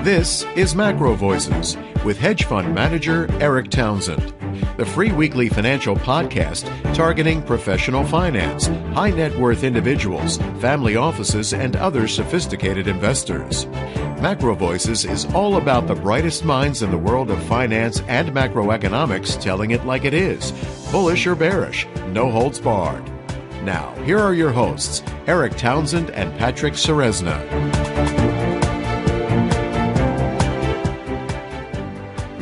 This is MacroVoices with hedge fund manager Erik Townsend, the free weekly financial podcast targeting professional finance, high net worth individuals, family offices, and other sophisticated investors. MacroVoices is all about the brightest minds in the world of finance and macroeconomics telling it like it is, bullish or bearish, no holds barred. Now, here are your hosts, Erik Townsend and Patrick Ceresna.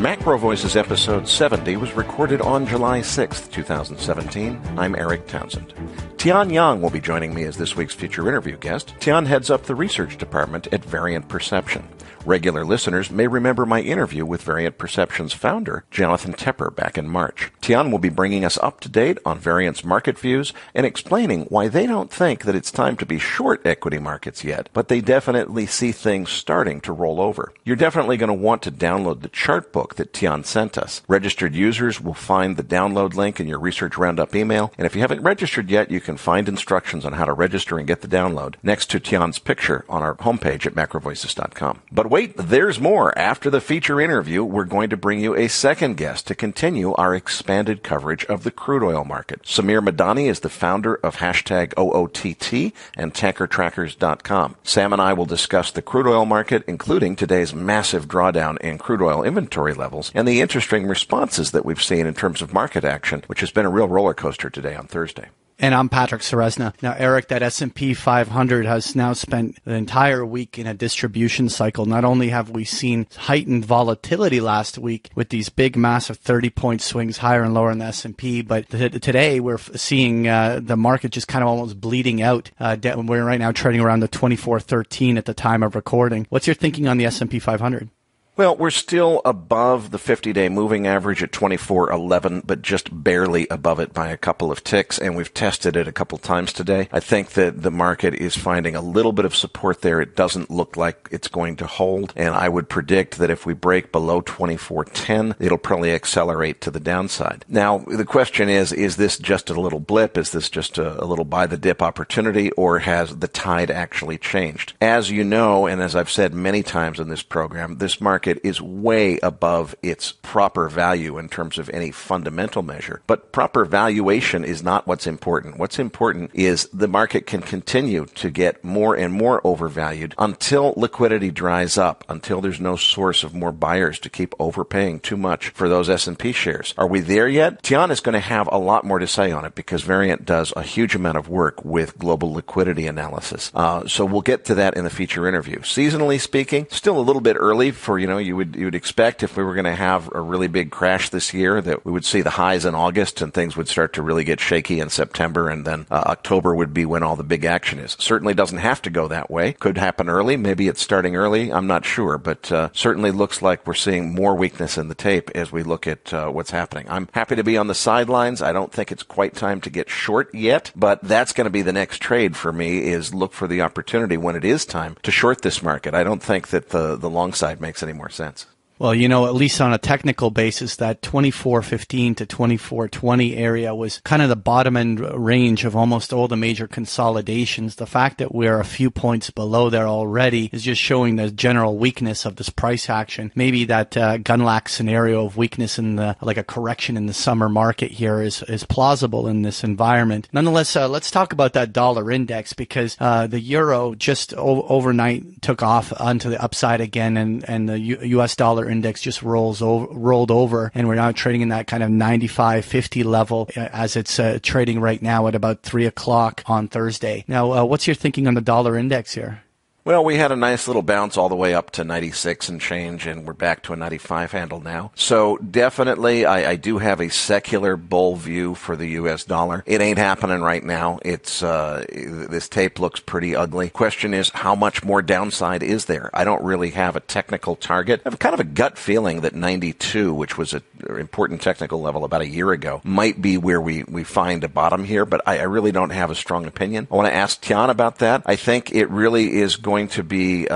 MacroVoices episode 70 was recorded on July 6th, 2017. I'm Erik Townsend. Tian Yang will be joining me as this week's feature interview guest. Tian heads up the research department at Variant Perception. Regular listeners may remember my interview with Variant Perception's founder, Jonathan Tepper, back in March. Tian will be bringing us up to date on Variant's market views and explaining why they don't think that it's time to be short equity markets yet, but they definitely see things starting to roll over. You're definitely going to want to download the chart book that Tian sent us. Registered users will find the download link in your Research Roundup email, and if you haven't registered yet, you can find instructions on how to register and get the download next to Tian's picture on our homepage at macrovoices.com. But wait, there's more. After the feature interview, we're going to bring you a second guest to continue our expanded coverage of the crude oil market. Samir Madani is the founder of hashtag OOTT and tankertrackers.com. Sam and I will discuss the crude oil market, including today's massive drawdown in crude oil inventory levels and the interesting responses that we've seen in terms of market action, which has been a real roller coaster today on Thursday. And I'm Patrick Ceresna. Now, Erik, that S&P 500 has now spent the entire week in a distribution cycle. Not only have we seen heightened volatility last week with these big, massive 30-point swings higher and lower in the S&P, but today we're seeing the market just kind of almost bleeding out. We're right now trading around the 2413 at the time of recording. What's your thinking on the S&P 500? Well, we're still above the 50-day moving average at 2411, but just barely above it by a couple of ticks, and we've tested it a couple times today. I think that the market is finding a little bit of support there. It doesn't look like it's going to hold, and I would predict that if we break below 2410, it'll probably accelerate to the downside. Now, the question is this just a little blip? Is this just a little buy-the-dip opportunity, or has the tide actually changed? As you know, and as I've said many times in this program, this market is way above its proper value in terms of any fundamental measure. But proper valuation is not what's important. What's important is the market can continue to get more and more overvalued until liquidity dries up, until there's no source of more buyers to keep overpaying too much for those S&P shares. Are we there yet? Tian is going to have a lot more to say on it because Variant does a huge amount of work with global liquidity analysis. So we'll get to that in the feature interview. Seasonally speaking, still a little bit early for, you would expect if we were going to have a really big crash this year that we would see the highs in August and things would start to really get shaky in September, and then October would be when all the big action is. Certainly doesn't have to go that way. Could happen early. Maybe it's starting early. I'm not sure, but certainly looks like we're seeing more weakness in the tape as we look at what's happening. I'm happy to be on the sidelines. I don't think it's quite time to get short yet, but that's going to be the next trade for me, is look for the opportunity when it is time to short this market. I don't think that the long side makes any more sense. Well, at least on a technical basis, that 2415 to 2420 area was kind of the bottom end range of almost all the major consolidations. The fact that we're a few points below there already is just showing the general weakness of this price action. Maybe that Gunlack scenario of weakness in like a correction in the summer market here is plausible in this environment. Nonetheless, let's talk about that dollar index, because the euro just overnight took off onto the upside again, and the U.S. dollar index just rolled over, and we're now trading in that kind of 95.50 level as it's trading right now at about 3 o'clock on Thursday. Now, what's your thinking on the dollar index here? Well, we had a nice little bounce all the way up to 96 and change, and we're back to a 95 handle now. So definitely, I do have a secular bull view for the U.S. dollar. It ain't happening right now. It's this tape looks pretty ugly. Question is, how much more downside is there? I don't really have a technical target. I have kind of a gut feeling that 92, which was an important technical level about a year ago, might be where we find a bottom here, but I really don't have a strong opinion. I want to ask Tian about that. I think it really is going to be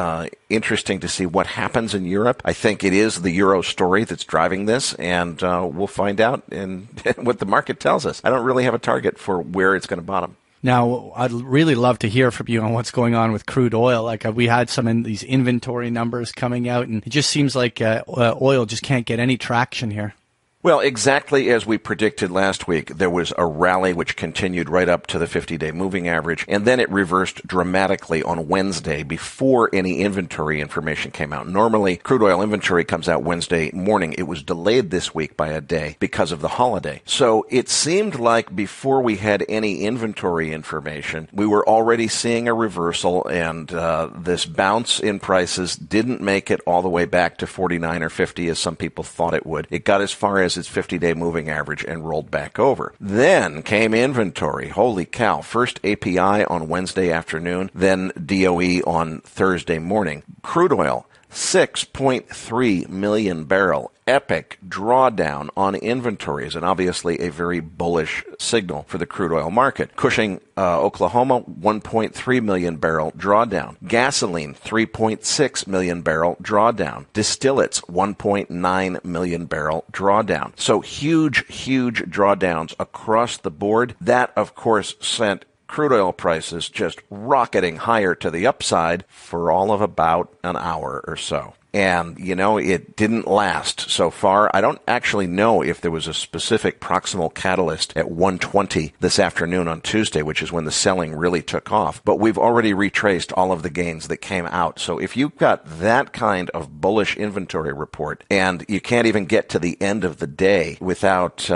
interesting to see what happens in Europe. I think it is the euro story that's driving this, and we'll find out in what the market tells us. I don't really have a target for where it's going to bottom. Now, I'd really love to hear from you on what's going on with crude oil. Like we had some in these inventory numbers coming out, and it just seems like oil just can't get any traction here. Well, exactly as we predicted last week, there was a rally which continued right up to the 50-day moving average, and then it reversed dramatically on Wednesday before any inventory information came out. Normally, crude oil inventory comes out Wednesday morning. It was delayed this week by a day because of the holiday. So it seemed like before we had any inventory information, we were already seeing a reversal, and this bounce in prices didn't make it all the way back to 49 or 50 as some people thought it would. It got as far as its 50-day moving average and rolled back over. Then came inventory. Holy cow. First API on Wednesday afternoon, then DOE on Thursday morning. Crude oil, 6.3 million barrel. Epic drawdown on inventories, and obviously a very bullish signal for the crude oil market. Cushing, Oklahoma, 1.3 million barrel drawdown. Gasoline, 3.6 million barrel drawdown. Distillates, 1.9 million barrel drawdown. So huge drawdowns across the board. That, of course, sent crude oil prices just rocketing higher to the upside for all of about an hour or so. And, it didn't last so far. I don't actually know if there was a specific proximal catalyst at 1:20 this afternoon on Tuesday, which is when the selling really took off. But we've already retraced all of the gains that came out. So if you've got that kind of bullish inventory report and you can't even get to the end of the day without,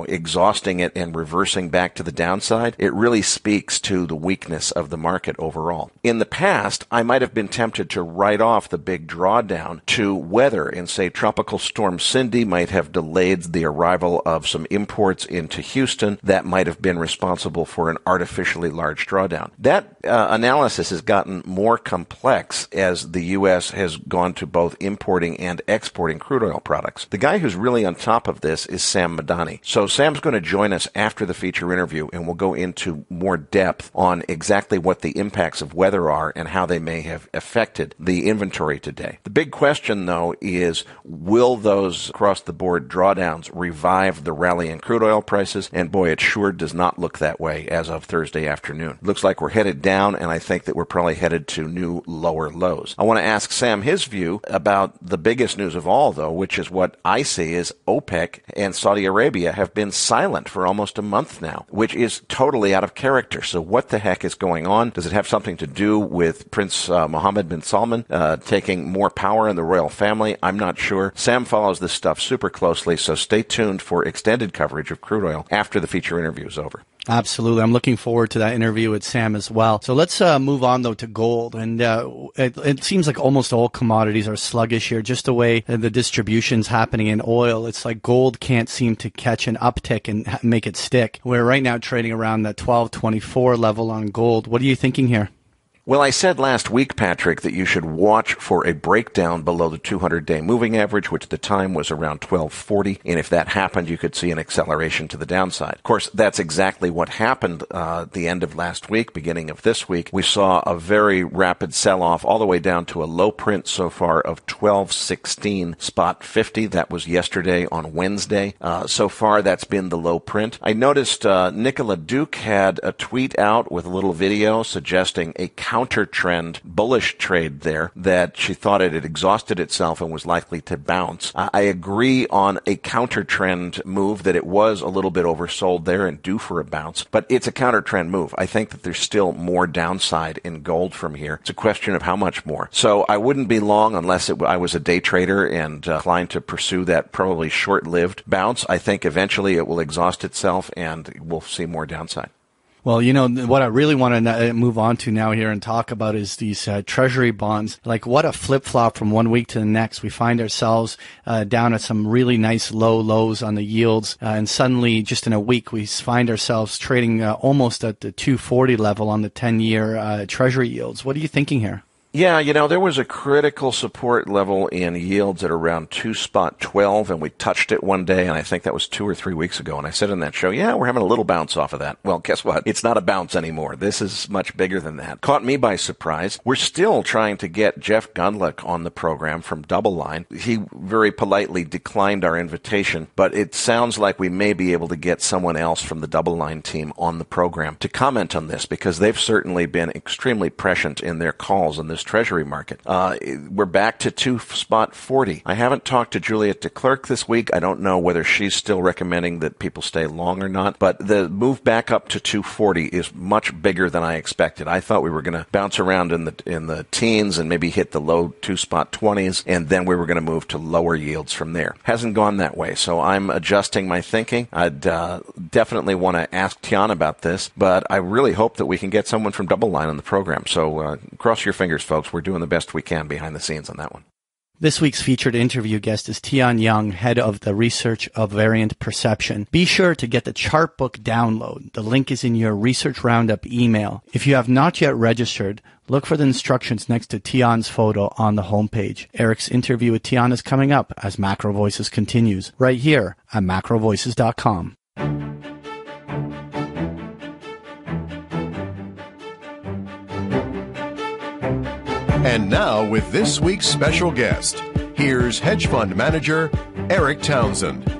exhausting it and reversing back to the downside, it really speaks to the weakness of the market overall. In the past, I might have been tempted to write off the big drawdown to weather and say Tropical Storm Cindy might have delayed the arrival of some imports into Houston that might have been responsible for an artificially large drawdown. That analysis has gotten more complex as the U.S. has gone to both importing and exporting crude oil products. The guy who's really on top of this is Sam Madani. So Sam's going to join us after the feature interview, and we'll go into more depth on exactly what the impacts of weather are and how they may have affected the inventory today. The big question, though, is will those across-the-board drawdowns revive the rally in crude oil prices? And boy, it sure does not look that way as of Thursday afternoon. Looks like we're headed down, and I think that we're probably headed to new lower lows. I want to ask Sam his view about the biggest news of all, though, which is what I see is OPEC and Saudi Arabia have been silent for almost a month now, which is totally out of character. So what the heck is going on? Does it have something to do with Prince Mohammed bin Salman taking more power in the royal family? I'm not sure. Sam follows this stuff super closely, so stay tuned for extended coverage of crude oil after the feature interview is over. Absolutely. I'm looking forward to that interview with Sam as well. So let's move on, though, to gold. And it seems like almost all commodities are sluggish here, just the way the distribution's happening in oil. It's like gold can't seem to catch an uptick and make it stick. We're right now trading around the 1224 level on gold. What are you thinking here? Well, I said last week, Patrick, that you should watch for a breakdown below the 200-day moving average, which at the time was around 1240. And if that happened, you could see an acceleration to the downside. Of course, that's exactly what happened at the end of last week, beginning of this week. We saw a very rapid sell-off all the way down to a low print so far of 1216 spot 50. That was yesterday on Wednesday. So far, that's been the low print. I noticed Nicola Duke had a tweet out with a little video suggesting a counter-trend bullish trade there, that she thought it had exhausted itself and was likely to bounce. I agree on a counter-trend move that it was a little bit oversold there and due for a bounce, but it's a counter-trend move. I think that there's still more downside in gold from here. It's a question of how much more. So I wouldn't be long unless I was a day trader and inclined to pursue that probably short-lived bounce. I think eventually it will exhaust itself and we'll see more downside. Well, what I really want to move on to now here and talk about is these Treasury bonds. Like, what a flip-flop from one week to the next. We find ourselves down at some really nice low lows on the yields, and suddenly, just in a week, we find ourselves trading almost at the 240 level on the 10-year Treasury yields. What are you thinking here? Yeah, there was a critical support level in yields at around 2.12, and we touched it one day, and I think that was 2 or 3 weeks ago. And I said in that show, yeah, we're having a little bounce off of that. Well, guess what? It's not a bounce anymore. This is much bigger than that. Caught me by surprise. We're still trying to get Jeff Gundlach on the program from Double Line. He very politely declined our invitation, but it sounds like we may be able to get someone else from the Double Line team on the program to comment on this, because they've certainly been extremely prescient in their calls on this Treasury market. We're back to 2.40. I haven't talked to Juliet de Klerk this week. I don't know whether she's still recommending that people stay long or not, but the move back up to 2.40 is much bigger than I expected. I thought we were going to bounce around in the teens and maybe hit the low 2.20s, and then we were going to move to lower yields from there. Hasn't gone that way, so I'm adjusting my thinking. I'd definitely want to ask Tian about this, but I really hope that we can get someone from Double Line on the program. So cross your fingers, folks. We're doing the best we can behind the scenes on that one. This week's featured interview guest is Tian Yang, head of the research of variant perception. Be sure to get the chart book download. The link is in your Research Roundup email. If you have not yet registered, look for the instructions next to Tian's photo on the homepage. Erik's interview with Tian is coming up as Macro Voices continues, right here at macrovoices.com. And now, with this week's special guest, here's hedge fund manager Erik Townsend.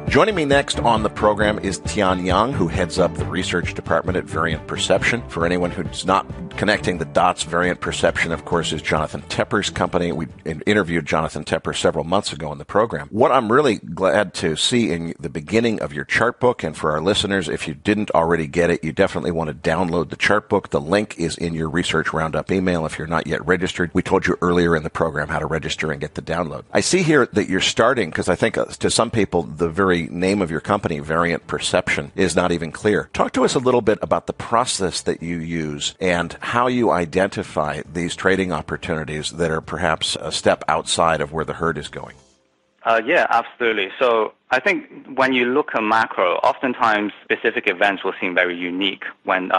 Joining me next on the program is Tian Yang, who heads up the research department at Variant Perception. For anyone who's not connecting the dots, Variant Perception, of course, is Jonathan Tepper's company. We interviewed Jonathan Tepper several months ago in the program. What I'm really glad to see in the beginning of your chart book, and for our listeners, if you didn't already get it, you definitely want to download the chart book. The link is in your Research Roundup email if you're not yet registered. We told you earlier in the program how to register and get the download. I see here that you're starting, because I think to some people, the very name of your company, Variant Perception, is not even clear. Talk to us a little bit about the process that you use and how you identify these trading opportunities that are perhaps a step outside of where the herd is going. Yeah, absolutely. So I think when you look at macro, oftentimes specific events will seem very unique when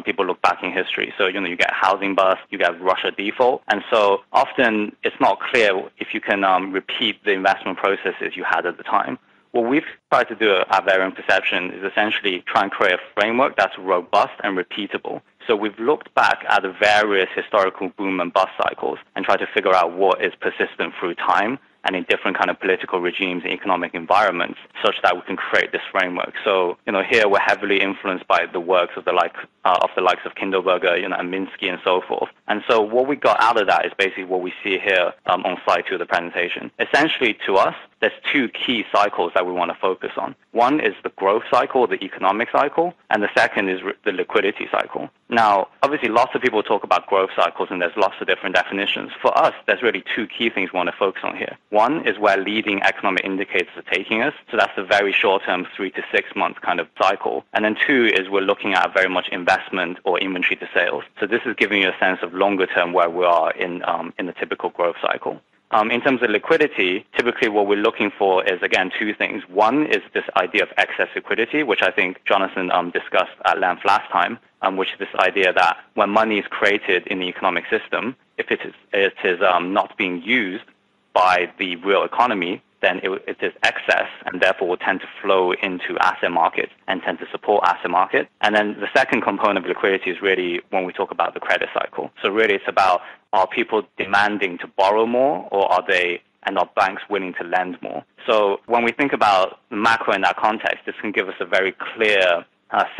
people look back in history. So, you get housing bust, you get Russia default. And so often it's not clear if you can repeat the investment processes you had at the time. What we've tried to do at Variant Perception is essentially try and create a framework that's robust and repeatable. So we've looked back at the various historical boom and bust cycles and tried to figure out what is persistent through time and in different kind of political regimes and economic environments, such that we can create this framework. So, here we're heavily influenced by the works of the likes of Kindleberger, and Minsky and so forth. And so what we got out of that is basically what we see here on slide 2 of the presentation. Essentially, to us, there's 2 key cycles that we want to focus on. One is the growth cycle, the economic cycle, and the second is the liquidity cycle. Now, obviously, lots of people talk about growth cycles, and there's lots of different definitions. For us, there's really 2 key things we want to focus on here. One is where leading economic indicators are taking us. So that's a very short-term 3 to 6 month kind of cycle. And then 2 is we're looking at very much investment or inventory to sales. So this is giving you a sense of longer term where we are in the typical growth cycle. In terms of liquidity, typically what we're looking for is, again, 2 things. One is this idea of excess liquidity, which I think Jonathan discussed at length last time, which is this idea that when money is created in the economic system, if it is not being used by the real economy, then it is excess and therefore will tend to flow into asset markets and tend to support asset markets. And then the second component of liquidity is really when we talk about the credit cycle. So really it's about, are people demanding to borrow more, or are banks willing to lend more? So when we think about macro in that context, this can give us a very clear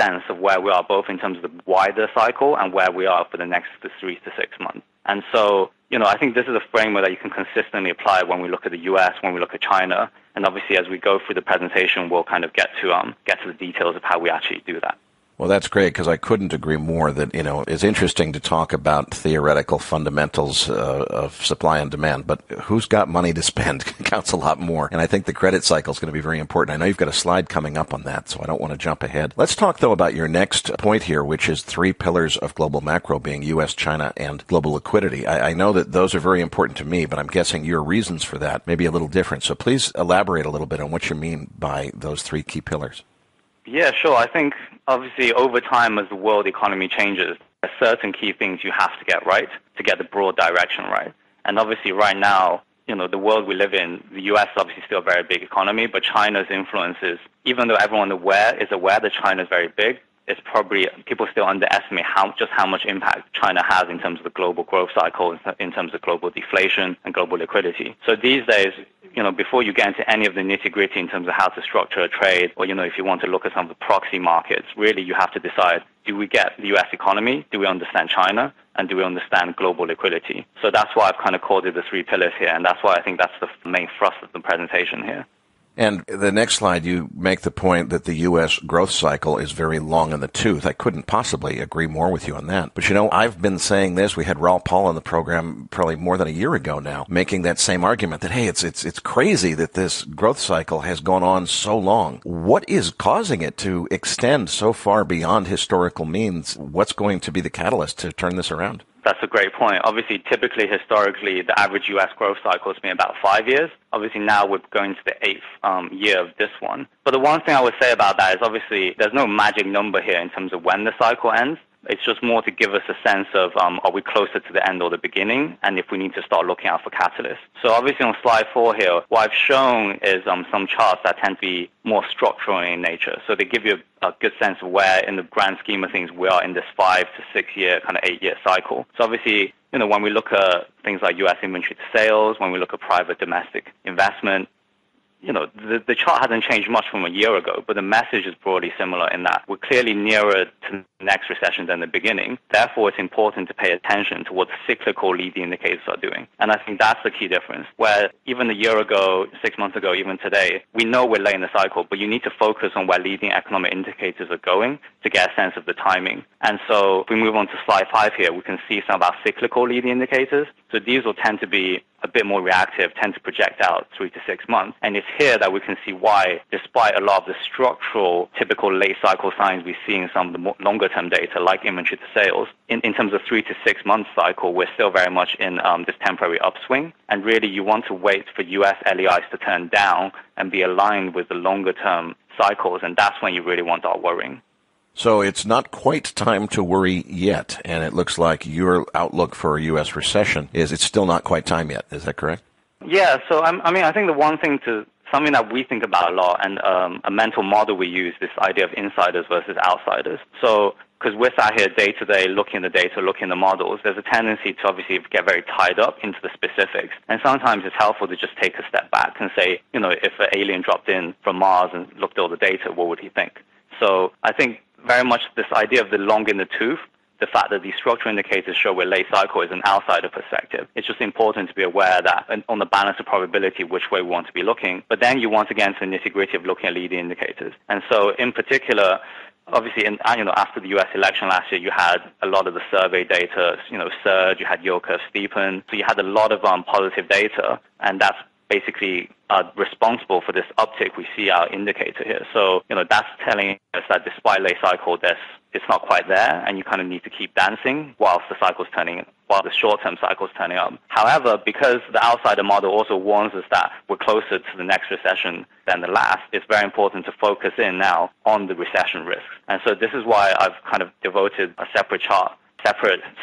sense of where we are, both in terms of the wider cycle and where we are for the next 3 to 6 months. And so, I think this is a framework that you can consistently apply when we look at the U.S., when we look at China. And obviously, as we go through the presentation, we'll kind of get to the details of how we actually do that. Well, that's great, because I couldn't agree more that, it's interesting to talk about theoretical fundamentals of supply and demand, but who's got money to spend counts a lot more. And I think the credit cycle is going to be very important. I know you've got a slide coming up on that, so I don't want to jump ahead. Let's talk, though, about your next point here, which is 3 pillars of global macro being U.S., China, and global liquidity. I know that those are very important to me, but I'm guessing your reasons for that may be a little different. So please elaborate a little bit on what you mean by those 3 key pillars. Yeah, sure. I think obviously over time as the world economy changes, are certain key things you have to get right to get the broad direction right. And obviously right now, the world we live in, the U.S. is obviously still a very big economy, but China's influence is, even though everyone is aware that China is very big, it's probably, people still underestimate how much impact China has in terms of the global growth cycle, in terms of global deflation and global liquidity. So these days, before you get into any of the nitty-gritty in terms of how to structure a trade, or, if you want to look at some of the proxy markets, really you have to decide, do we get the U.S. economy? Do we understand China? And do we understand global liquidity? So that's why I've kind of called it the three pillars here, and that's why I think that's the main thrust of the presentation here. And the next slide, you make the point that the U.S. growth cycle is very long in the tooth. I couldn't possibly agree more with you on that. But, I've been saying this. We had Raul Paul on the program probably more than a year ago now, making that same argument that, hey, it's crazy that this growth cycle has gone on so long. What is causing it to extend so far beyond historical means? What's going to be the catalyst to turn this around? That's a great point. Obviously, typically, historically, the average U.S. growth cycle has been about 5 years. Obviously, now we're going to the eighth year of this one. But the one thing I would say about that is, obviously, there's no magic number here in terms of when the cycle ends. It's just more to give us a sense of are we closer to the end or the beginning, and if we need to start looking out for catalysts. So obviously on slide 4 here, what I've shown is some charts that tend to be more structural in nature. So they give you a good sense of where, in the grand scheme of things, we are in this 5 to 6 year, kind of 8 year cycle. So obviously, when we look at things like U.S. inventory to sales, when we look at private domestic investment, the chart hasn't changed much from a year ago, but the message is broadly similar in that we're clearly nearer to the next recession than the beginning. Therefore, it's important to pay attention to what cyclical leading indicators are doing. And I think that's the key difference, where even a year ago, 6 months ago, even today, we know we're late in the cycle, but you need to focus on where leading economic indicators are going to get a sense of the timing. And so if we move on to slide 5 here, we can see some of our cyclical leading indicators. So these will tend to be a bit more reactive, tend to project out 3 to 6 months. And it's here that we can see why, despite a lot of the structural, typical late cycle signs we see in some of the more longer-term data, like inventory to sales, in terms of 3 to 6 month cycle, we're still very much in this temporary upswing. And really, you want to wait for U.S. LEIs to turn down and be aligned with the longer-term cycles, and that's when you really want to start worrying. So it's not quite time to worry yet, and it looks like your outlook for a U.S. recession is it's still not quite time yet. Is that correct? Yeah, so I think the one thing something that we think about a lot, and a mental model we use, this idea of insiders versus outsiders. So because we're sat here day to day looking at the data, looking at the models, there's a tendency to obviously get very tied up into the specifics. And sometimes it's helpful to just take a step back and say, if an alien dropped in from Mars and looked at all the data, what would he think? So I think very much this idea of the long in the tooth, the fact that these structural indicators show we're late cycle is an outsider perspective. It's just important to be aware that on the balance of probability, which way we want to be looking. But then you want to get into the nitty-gritty of looking at leading indicators. And so in particular, obviously, after the U.S. election last year, you had a lot of the survey data, surge, you had yield curve steepen. So you had a lot of positive data, and that's basically responsible for this uptick we see our indicator here. So, that's telling us that despite late cycle, it's not quite there, and you kind of need to keep dancing while the short-term cycle is turning up. However, because the outsider model also warns us that we're closer to the next recession than the last, it's very important to focus in now on the recession risks. And so this is why I've kind of devoted a separate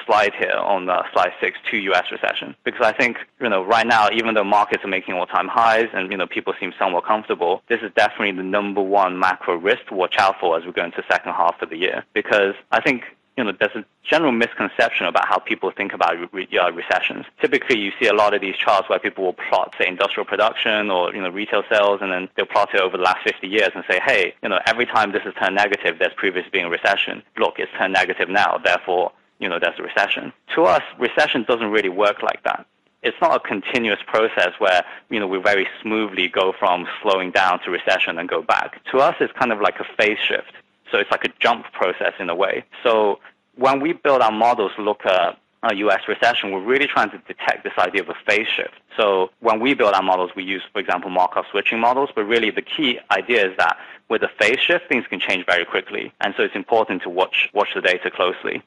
slide here on slide 6 to U.S. recession. Because I think, right now, even though markets are making all-time highs and, people seem somewhat comfortable, this is definitely the number one macro risk to watch out for as we go into the second half of the year. Because I think, there's a general misconception about how people think about recessions. Typically, you see a lot of these charts where people will plot, say, industrial production or, retail sales, and then they'll plot it over the last 50 years and say, hey, every time this has turned negative, there's previously been a recession. Look, it's turned negative now, therefore, there's a recession. To us, recession doesn't really work like that. It's not a continuous process where, we very smoothly go from slowing down to recession and go back. To us, it's kind of like a phase shift. So it's like a jump process in a way. So when we build our models to look at a U.S. recession, we're really trying to detect this idea of a phase shift. So when we build our models, we use, for example, Markov switching models, but really the key idea is that with a phase shift, things can change very quickly. And so it's important to watch the data closely.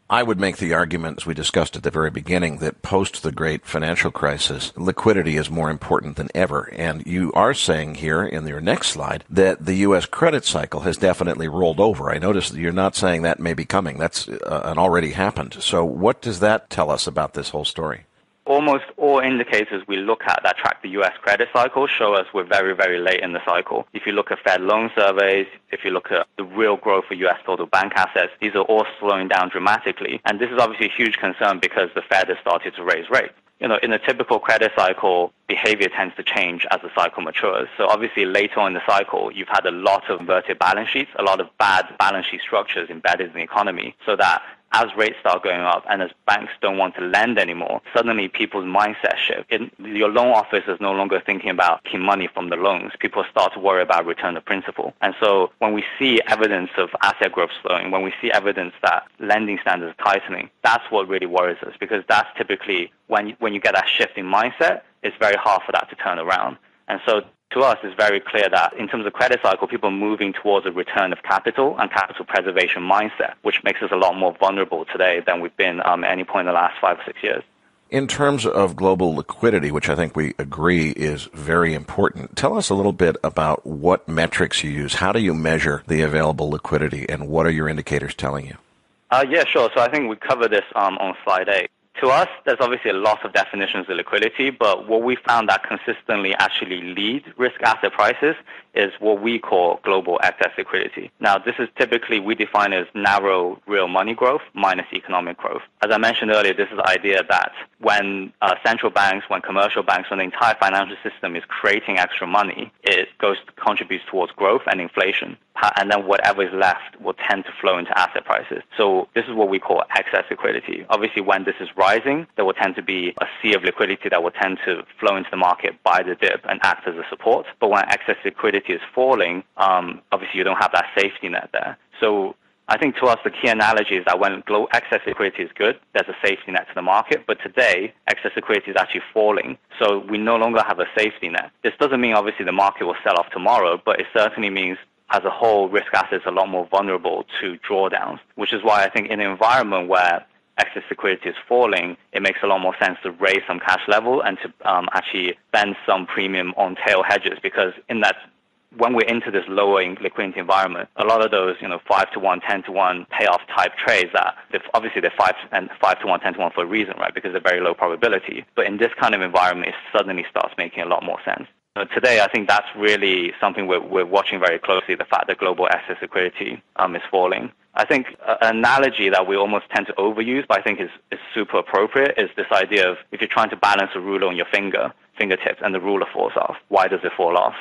I would make the argument, as we discussed at the very beginning, that post the great financial crisis, liquidity is more important than ever. And you are saying here in your next slide that the U.S. credit cycle has definitely rolled over. I noticed that you're not saying that may be coming. That's an already happened. So what does that tell us about this whole story? Almost all indicators we look at that track the U.S. credit cycle show us we're very, very late in the cycle. If you look at Fed loan surveys, if you look at the real growth of U.S. total bank assets, these are all slowing down dramatically. And this is obviously a huge concern because the Fed has started to raise rates. In a typical credit cycle, behavior tends to change as the cycle matures. So obviously later on in the cycle, you've had a lot of inverted balance sheets, a lot of bad balance sheet structures embedded in the economy, so that as rates start going up and as banks don't want to lend anymore, suddenly people's mindset shift. Your loan officer is no longer thinking about making money from the loans. People start to worry about return of principal. And so when we see evidence of asset growth slowing, when we see evidence that lending standards are tightening, that's what really worries us, because that's typically when you get that shift in mindset, it's very hard for that to turn around. And so to us, it's very clear that in terms of credit cycle, people are moving towards a return of capital and capital preservation mindset, which makes us a lot more vulnerable today than we've been at any point in the last 5 or 6 years. In terms of global liquidity, which I think we agree is very important, tell us a little bit about what metrics you use. How do you measure the available liquidity, and what are your indicators telling you? Yeah, sure. So I think we covered this on slide 8. To us, there's obviously a lot of definitions of liquidity, but what we found that consistently actually lead risk asset prices is what we call global excess liquidity. Now, this is typically we define as narrow real money growth minus economic growth. As I mentioned earlier, this is the idea that when central banks, when commercial banks, when the entire financial system is creating extra money, it contributes towards growth and inflation. And then whatever is left will tend to flow into asset prices. So this is what we call excess liquidity. Obviously, when this is rising, there will tend to be a sea of liquidity that will tend to flow into the market by the dip and act as a support. But when excess liquidity is falling, obviously you don't have that safety net there. So I think to us, the key analogy is that when excess liquidity is good, there's a safety net to the market. But today, excess liquidity is actually falling. So we no longer have a safety net. This doesn't mean obviously the market will sell off tomorrow, but it certainly means as a whole, risk assets are a lot more vulnerable to drawdowns, which is why I think in an environment where excess liquidity is falling, it makes a lot more sense to raise some cash level and to actually spend some premium on tail hedges, because in that, when we're into this lowering liquidity environment, a lot of those 5-to-1, 10-to-1 payoff type trades that obviously they're 5-to-1, 10-to-1 for a reason, right? Because they're very low probability. But in this kind of environment, it suddenly starts making a lot more sense. Today, I think that's really something we're watching very closely, the fact that global excess liquidity is falling. I think an analogy that we almost tend to overuse, but I think is super appropriate, is this idea of if you're trying to balance a ruler on your fingertips and the ruler falls off, why does it fall off?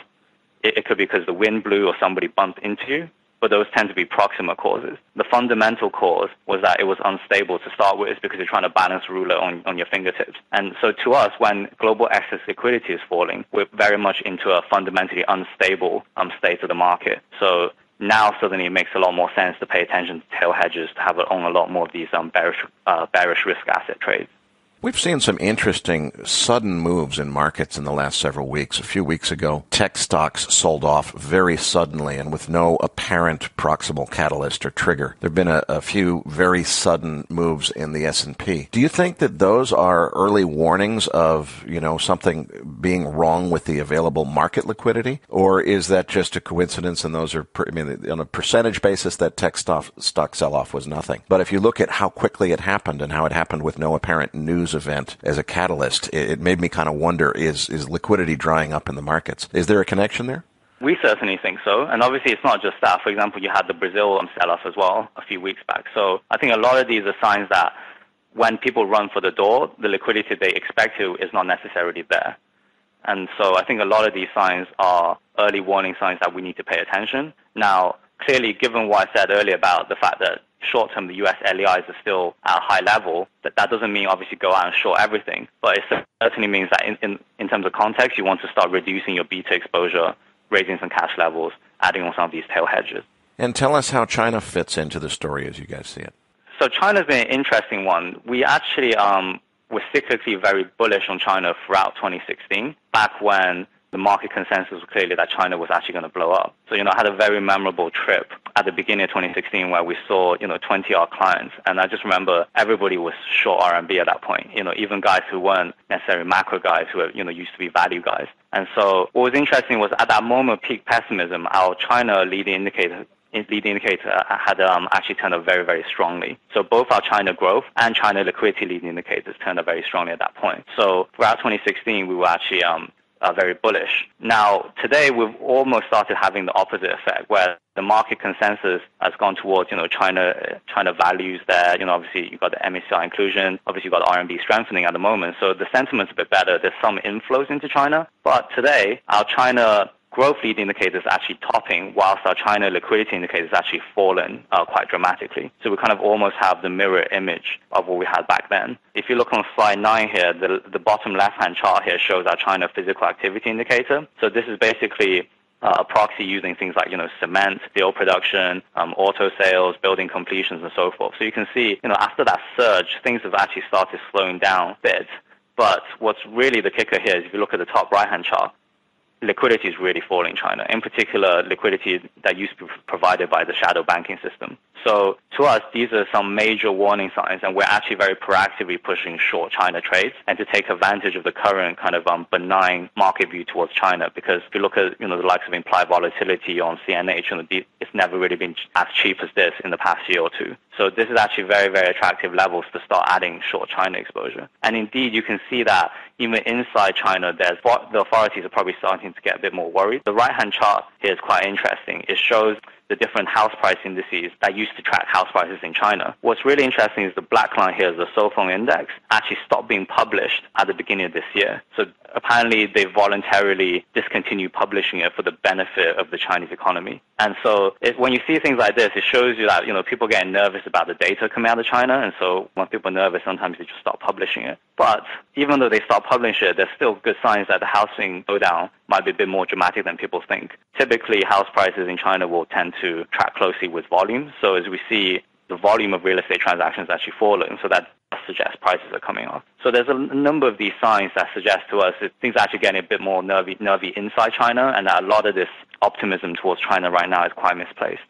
It could be because the wind blew or somebody bumped into you, but those tend to be proximate causes. The fundamental cause was that it was unstable to start with because you're trying to balance a ruler on your fingertips. And so to us, when global excess liquidity is falling, we're very much into a fundamentally unstable state of the market. So now suddenly it makes a lot more sense to pay attention to tail hedges, to have on a lot more of these bearish risk asset trades. We've seen some interesting sudden moves in markets in the last several weeks. A few weeks ago, tech stocks sold off very suddenly and with no apparent proximal catalyst or trigger. There have been a few very sudden moves in the S&P. Do you think that those are early warnings of, something being wrong with the available market liquidity? Or is that just a coincidence and those are, on a percentage basis, that tech stock sell-off was nothing. But if you look at how quickly it happened and how it happened with no apparent news event as a catalyst, it made me kind of wonder, is liquidity drying up in the markets? Is there a connection there? We certainly think so. And obviously it's not just that. For example, you had the Brazil sell-off as well a few weeks back. So I think a lot of these are signs that when people run for the door, the liquidity they expect to is not necessarily there. And so I think a lot of these signs are early warning signs that we need to pay attention. Now, clearly, given what I said earlier about the fact that short-term, the U.S. LEIs are still at a high level, that doesn't mean obviously go out and short everything. But it certainly means that in terms of context, you want to start reducing your beta exposure, raising some cash levels, adding on some of these tail hedges. And tell us how China fits into the story as you guys see it. So China's been an interesting one. We actually were cyclically very bullish on China throughout 2016, back when the market consensus was clearly that China was actually going to blow up. So, I had a very memorable trip at the beginning of 2016 where we saw, 20-odd clients. And I just remember everybody was short RMB at that point, even guys who weren't necessarily macro guys who were, used to be value guys. And so what was interesting was at that moment of peak pessimism, our China leading indicator had actually turned up very, very strongly. So both our China growth and China liquidity leading indicators turned up very strongly at that point. So throughout 2016, we were actually very bullish. Now, today, we've almost started having the opposite effect, where the market consensus has gone towards, China values there. Obviously, you've got the MSCI inclusion. Obviously, you've got the RMB strengthening at the moment. So the sentiment's a bit better. There's some inflows into China. But today, our China growth lead indicators actually topping, whilst our China liquidity indicators actually fallen quite dramatically. So we kind of almost have the mirror image of what we had back then. If you look on slide 9 here, the bottom left-hand chart here shows our China physical activity indicator. So this is basically a proxy using things like, cement, steel production, auto sales, building completions, and so forth. So you can see, after that surge, things have actually started slowing down a bit. But what's really the kicker here is if you look at the top right-hand chart, liquidity is really falling in China, in particular liquidity that used to be provided by the shadow banking system. So to us, these are some major warning signs, and we're actually very proactively pushing short China trades and to take advantage of the current kind of benign market view towards China. Because if you look at the likes of implied volatility on CNH, it's never really been as cheap as this in the past year or two. So this is actually very, very attractive levels to start adding short China exposure. And indeed, you can see that even inside China, the authorities are probably starting to get a bit more worried. The right-hand chart here is quite interesting. It shows the different house price indices that used to track house prices in China. What's really interesting is the black line here is the Sofeng index actually stopped being published at the beginning of this year. So apparently they voluntarily discontinued publishing it for the benefit of the Chinese economy. And so when you see things like this, it shows you that, people getting nervous about the data coming out of China. And so when people are nervous, sometimes they just stop publishing it. But even though they stop publishing it, there's still good signs that the housing slowdown might be a bit more dramatic than people think. Typically, house prices in China will tend to track closely with volume. So as we see the volume of real estate transactions actually falling, so that suggests prices are coming off. So there's a number of these signs that suggest to us that things are actually getting a bit more nervy inside China, and that a lot of this optimism towards China right now is quite misplaced.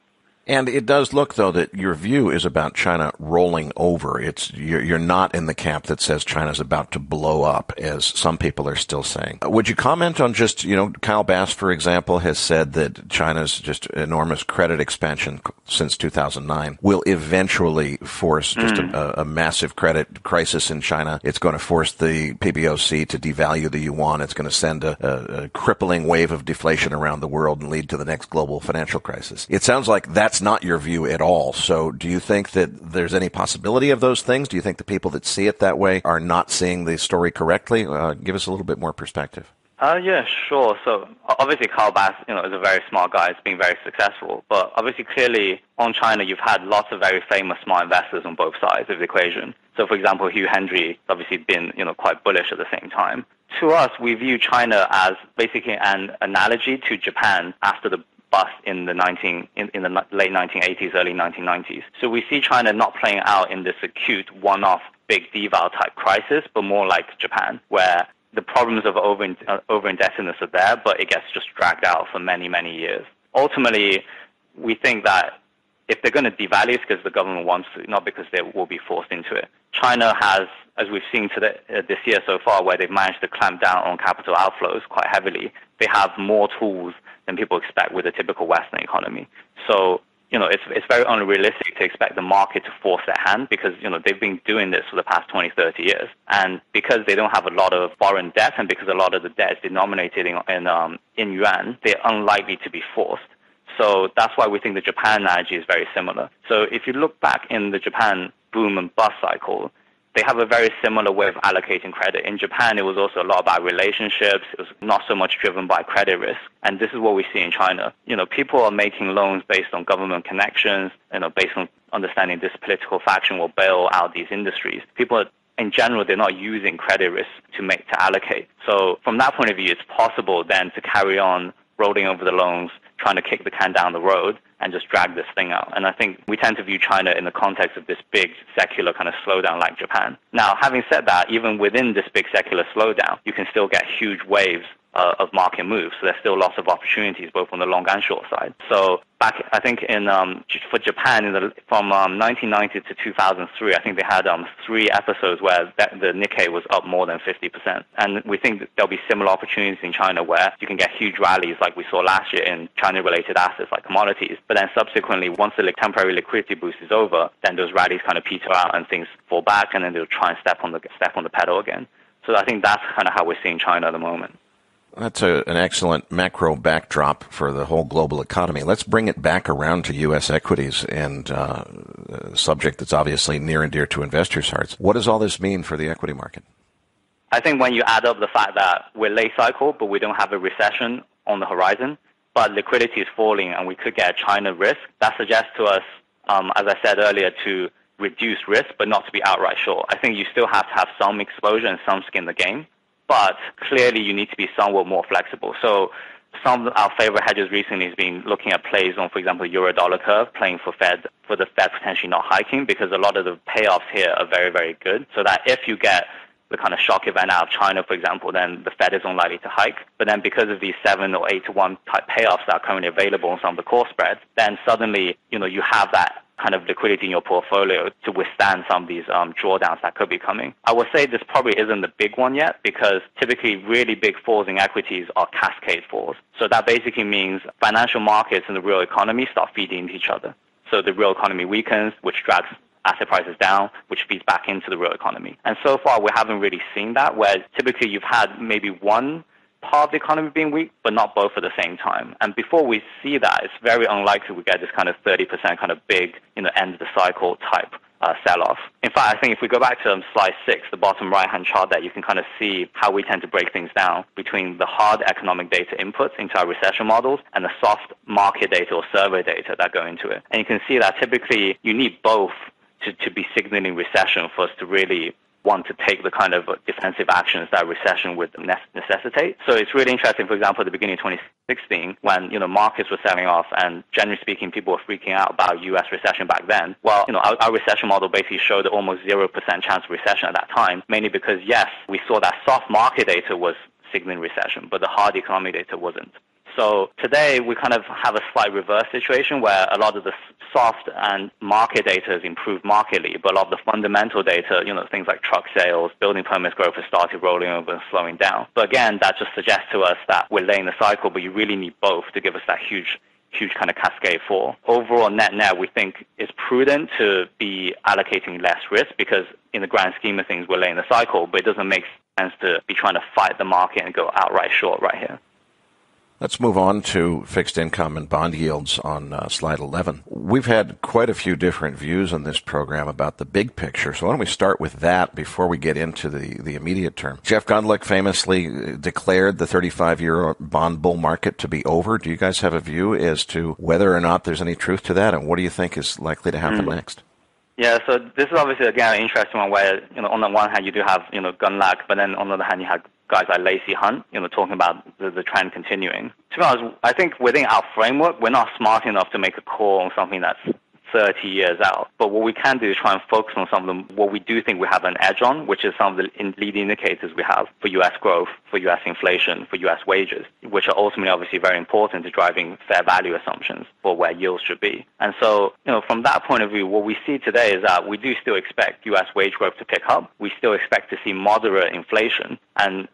And it does look, though, that your view is about China rolling over. You're not in the camp that says China's about to blow up, as some people are still saying. Would you comment on just, Kyle Bass, for example, has said that China's just enormous credit expansion since 2009 will eventually force just a massive credit crisis in China. It's going to force the PBOC to devalue the yuan. It's going to send a crippling wave of deflation around the world and lead to the next global financial crisis. It sounds like that's not your view at all. So do you think that there's any possibility of those things? Do you think the people that see it that way are not seeing the story correctly? Give us a little bit more perspective. Yeah, sure. So obviously Kyle Bass, is a very smart guy. It's been very successful. But obviously, clearly, on China, you've had lots of very famous smart investors on both sides of the equation. So, for example, Hugh Hendry obviously been, quite bullish at the same time. To us, we view China as basically an analogy to Japan after the bust in the late 1980s, early 1990s. So we see China not playing out in this acute one-off big deval type crisis, but more like Japan, where the problems of over-indebtedness are there, but it gets just dragged out for many, many years. Ultimately, we think that if they're going to devalue, it's because the government wants to, not because they will be forced into it. China has, as we've seen this year so far, where they've managed to clamp down on capital outflows quite heavily, they have more tools than people expect with a typical Western economy. So, it's very unrealistic to expect the market to force their hand because, they've been doing this for the past 20, 30 years. And because they don't have a lot of foreign debt and because a lot of the debt is denominated in yuan, they're unlikely to be forced. So that's why we think the Japan analogy is very similar. So if you look back in the Japan boom and bust cycle, they have a very similar way of allocating credit. In Japan, it was also a lot about relationships. It was not so much driven by credit risk. And this is what we see in China. People are making loans based on government connections, based on understanding this political faction will bail out these industries. People in general, they're not using credit risk to allocate. So from that point of view, it's possible then to carry on rolling over the loans, trying to kick the can down the road and just drag this thing out. And I think we tend to view China in the context of this big secular kind of slowdown like Japan. Now, having said that, even within this big secular slowdown, you can still get huge waves of market moves. So there's still lots of opportunities both on the long and short side. So back, I think for Japan, from 1990 to 2003, I think they had 3 episodes where the Nikkei was up more than 50%. And we think that there'll be similar opportunities in China where you can get huge rallies like we saw last year in China-related assets like commodities. But then subsequently, once the temporary liquidity boost is over, then those rallies kind of peter out and things fall back, and then they'll try and step on the pedal again. So I think that's kind of how we're seeing China at the moment. That's an excellent macro backdrop for the whole global economy. Let's bring it back around to U.S. equities, and a subject that's obviously near and dear to investors' hearts. What does all this mean for the equity market? I think when you add up the fact that we're late cycle, but we don't have a recession on the horizon, but liquidity is falling and we could get a China risk, that suggests to us, as I said earlier, to reduce risk, but not to be outright short. I think you still have to have some exposure and some skin in the game, but clearly you need to be somewhat more flexible. So some of our favorite hedges recently has been looking at plays on, for example, euro-dollar curve, playing for the Fed potentially not hiking, because a lot of the payoffs here are very, very good. So that if you get the kind of shock event out of China, for example, then the Fed is unlikely to hike. But then because of these 7 or 8 to 1 type payoffs that are currently available on some of the core spreads, then suddenly, you have that kind of liquidity in your portfolio to withstand some of these drawdowns that could be coming. I would say this probably isn't the big one yet, because typically really big falls in equities are cascade falls. So that basically means financial markets and the real economy start feeding into each other. So the real economy weakens, which drags asset prices down, which feeds back into the real economy. And so far, we haven't really seen that, where typically you've had maybe one part of the economy being weak, but not both at the same time. And before we see that, it's very unlikely we get this kind of 30% kind of big, end of the cycle type sell-off. In fact, I think if we go back to slide 6, the bottom right-hand chart there, you can kind of see how we tend to break things down between the hard economic data inputs into our recession models and the soft market data or survey data that go into it. And you can see that typically you need both to be signaling recession for us to really want to take the kind of defensive actions that recession would necessitate. So it's really interesting, for example, at the beginning of 2016, when, markets were selling off and generally speaking, people were freaking out about U.S. recession back then. Well, our recession model basically showed almost 0% chance of recession at that time, mainly because, yes, we saw that soft market data was signaling recession, but the hard economic data wasn't. So today we kind of have a slight reverse situation where a lot of the soft and market data has improved markedly, but a lot of the fundamental data, things like truck sales, building permits growth has started rolling over and slowing down. But again, that just suggests to us that we're laying the cycle, but you really need both to give us that huge kind of cascade fall. Overall, net, we think it's prudent to be allocating less risk because in the grand scheme of things, we're laying the cycle, but it doesn't make sense to be trying to fight the market and go outright short right here. Let's move on to fixed income and bond yields on slide 11. We've had quite a few different views on this program about the big picture, so why don't we start with that before we get into the immediate term. Jeff Gundlach famously declared the 35-year bond bull market to be over. Do you guys have a view as to whether or not there's any truth to that, and what do you think is likely to happen next? Yeah, so this is obviously, again, an interesting one where, on the one hand, you do have, Gundlach, but then on the other hand, you have guys like Lacey Hunt, talking about the trend continuing. To be honest, I think within our framework, we're not smart enough to make a call on something that's 30 years out. But what we can do is try and focus on some of what we do think we have an edge on, which is some of the leading indicators we have for U.S. growth, for U.S. inflation, for U.S. wages, which are ultimately obviously very important to driving fair value assumptions for where yields should be. And so, from that point of view, what we see today is that we do still expect U.S. wage growth to pick up. We still expect to see moderate inflation, and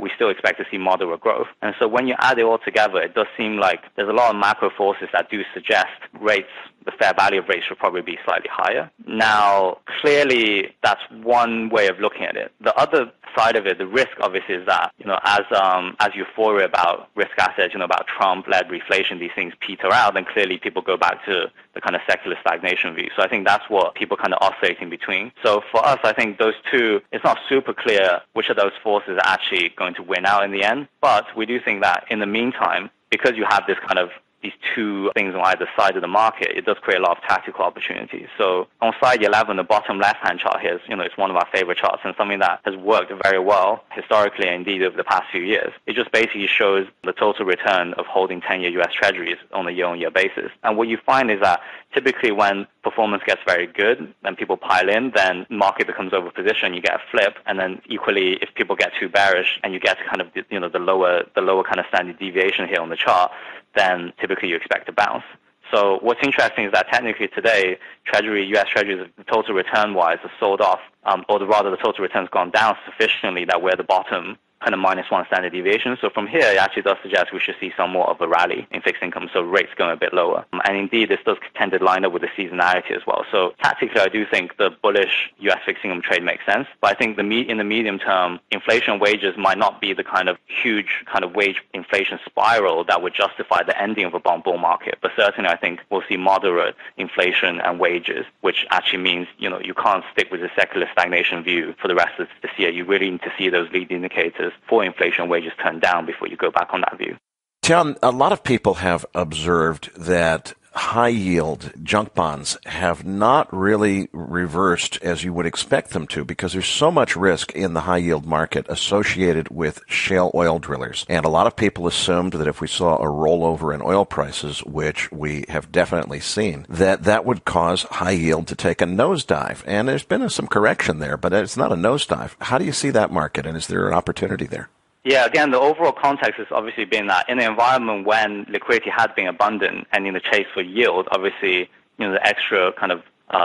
we still expect to see moderate growth. And so when you add it all together, it does seem like there's a lot of macro forces that do suggest rates, the fair value of rates should probably be slightly higher. Now, clearly, that's one way of looking at it. The other side of it, the risk obviously is that, as euphoria about risk assets, about Trump-led reflation, these things peter out, then clearly people go back to the kind of secular stagnation view. So I think that's what people kind of oscillate in between. So for us, I think those two, it's not super clear which of those forces are actually going to win out in the end. But we do think that in the meantime, because you have this kind of these two things on either side of the market, it does create a lot of tactical opportunities. So on slide 11, the bottom left-hand chart here is, it's one of our favorite charts and something that has worked very well historically and indeed over the past few years. It just basically shows the total return of holding 10-year U.S. Treasuries on a year-on-year basis. And what you find is that typically when performance gets very good and people pile in, then market becomes overpositioned, you get a flip, and then equally if people get too bearish and you get to kind of the lower kind of standard deviation here on the chart, then typically you expect a bounce. So what's interesting is that technically today, U.S. Treasuries, the total return-wise, are sold off, or rather the total return's gone down sufficiently that we're at the bottom, kind of -1 standard deviation. So from here, it actually does suggest we should see some more of a rally in fixed income, so rates going a bit lower. And indeed, this does tend to line up with the seasonality as well. So tactically, I do think the bullish U.S. fixed income trade makes sense. But I think in the medium term, inflation wages might not be the kind of huge kind of wage inflation spiral that would justify the ending of a bond bull market. But certainly, I think we'll see moderate inflation and wages, which actually means, you can't stick with the secular stagnation view for the rest of this year. You really need to see those lead indicators for inflation wages turn down before you go back on that view. Tian, a lot of people have observed that high-yield junk bonds have not really reversed as you would expect them to because there's so much risk in the high-yield market associated with shale oil drillers. And a lot of people assumed that if we saw a rollover in oil prices, which we have definitely seen, that would cause high-yield to take a nosedive. And there's been some correction there, but it's not a nosedive. How do you see that market, and is there an opportunity there? Yeah, again, the overall context has obviously been that in an environment when liquidity has been abundant and in the chase for yield, obviously, the extra kind of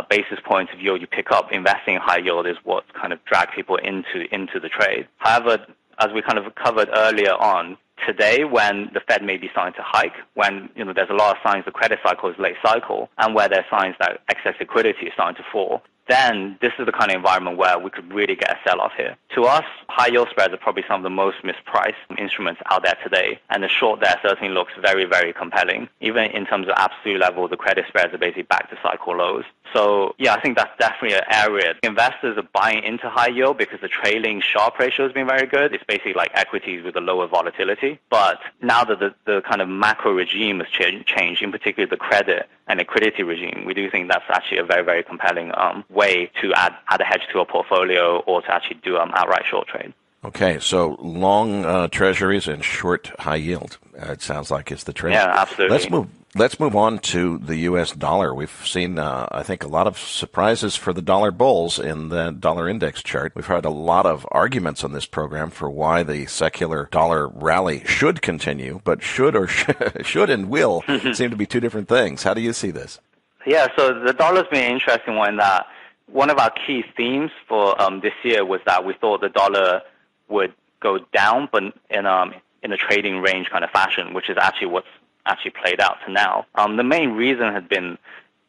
basis points of yield you pick up investing in high yield is what kind of drag people into the trade. However, as we kind of covered earlier on, today when the Fed may be starting to hike, when there's a lot of signs the credit cycle is late cycle, and where there's signs that excess liquidity is starting to fall, then this is the kind of environment where we could really get a sell-off here. To us, high-yield spreads are probably some of the most mispriced instruments out there today, and the short there certainly looks very, very compelling. Even in terms of absolute level, the credit spreads are basically back to cycle lows. So, yeah, I think that's definitely an area. Investors are buying into high yield because the trailing Sharpe ratio has been very good. It's basically like equities with a lower volatility. But now that the kind of macro regime has changed, in particular the credit and liquidity regime, we do think that's actually a very, very compelling way to add a hedge to a portfolio or to actually do outright short trade. Okay, so long treasuries and short high yield. It sounds like it's the trade. Yeah, absolutely. Let's move on to the U.S. dollar. We've seen, I think, a lot of surprises for the dollar bulls in the dollar index chart. We've heard a lot of arguments on this program for why the secular dollar rally should continue, but should and will seem to be two different things. How do you see this? Yeah, so the dollar's been an interesting one. That one of our key themes for this year was that we thought the dollar would go down, but in a trading range kind of fashion, which is actually what's actually played out to now. The main reason had been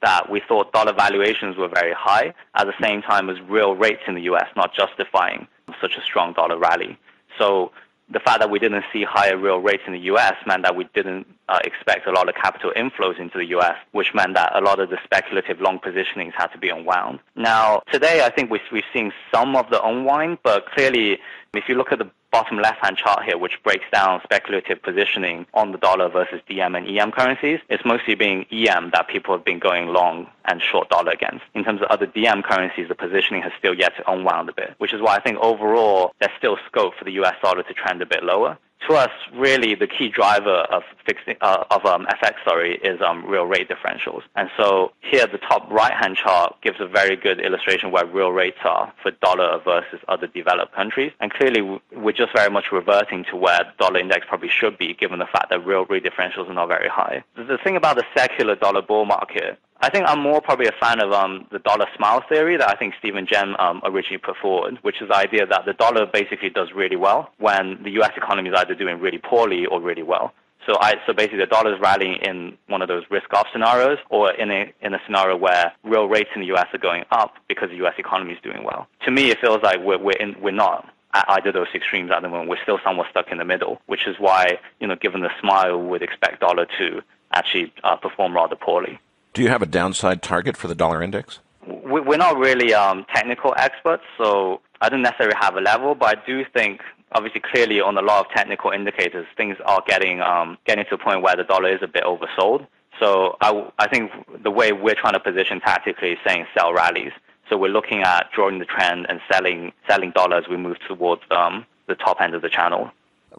that we thought dollar valuations were very high at the same time as real rates in the U.S. not justifying such a strong dollar rally. So the fact that we didn't see higher real rates in the U.S. meant that we didn't expect a lot of capital inflows into the U.S., which meant that a lot of the speculative long positionings had to be unwound. Now, today I think we've seen some of the unwind, but clearly if you look at the bottom left-hand chart here, which breaks down speculative positioning on the dollar versus DM and EM currencies, it's mostly being EM that people have been going long and short dollar against. In terms of other DM currencies, the positioning has still yet to unwound a bit, which is why I think overall there's still scope for the US dollar to trend a bit lower. To us, really, the key driver of FX, is real rate differentials. And so here, the top right-hand chart gives a very good illustration where real rates are for dollar versus other developed countries. And clearly, we're just very much reverting to where the dollar index probably should be, given the fact that real rate differentials are not very high. The thing about the secular dollar bull market, I think I'm more probably a fan of the dollar smile theory that I think Stephen Jem originally put forward, which is the idea that the dollar basically does really well when the U.S. economy is either doing really poorly or really well. So basically the dollar is rallying in one of those risk-off scenarios or in a scenario where real rates in the U.S. are going up because the U.S. economy is doing well. To me, it feels like we're not at either of those extremes at the moment. We're still somewhat stuck in the middle, which is why, given the smile, we would expect dollar to actually perform rather poorly. Do you have a downside target for the dollar index? We're not really technical experts, so I don't necessarily have a level, but I do think obviously clearly on a lot of technical indicators, things are getting to a point where the dollar is a bit oversold. So I think the way we're trying to position tactically is saying sell rallies. So we're looking at drawing the trend and selling dollars as we move towards the top end of the channel.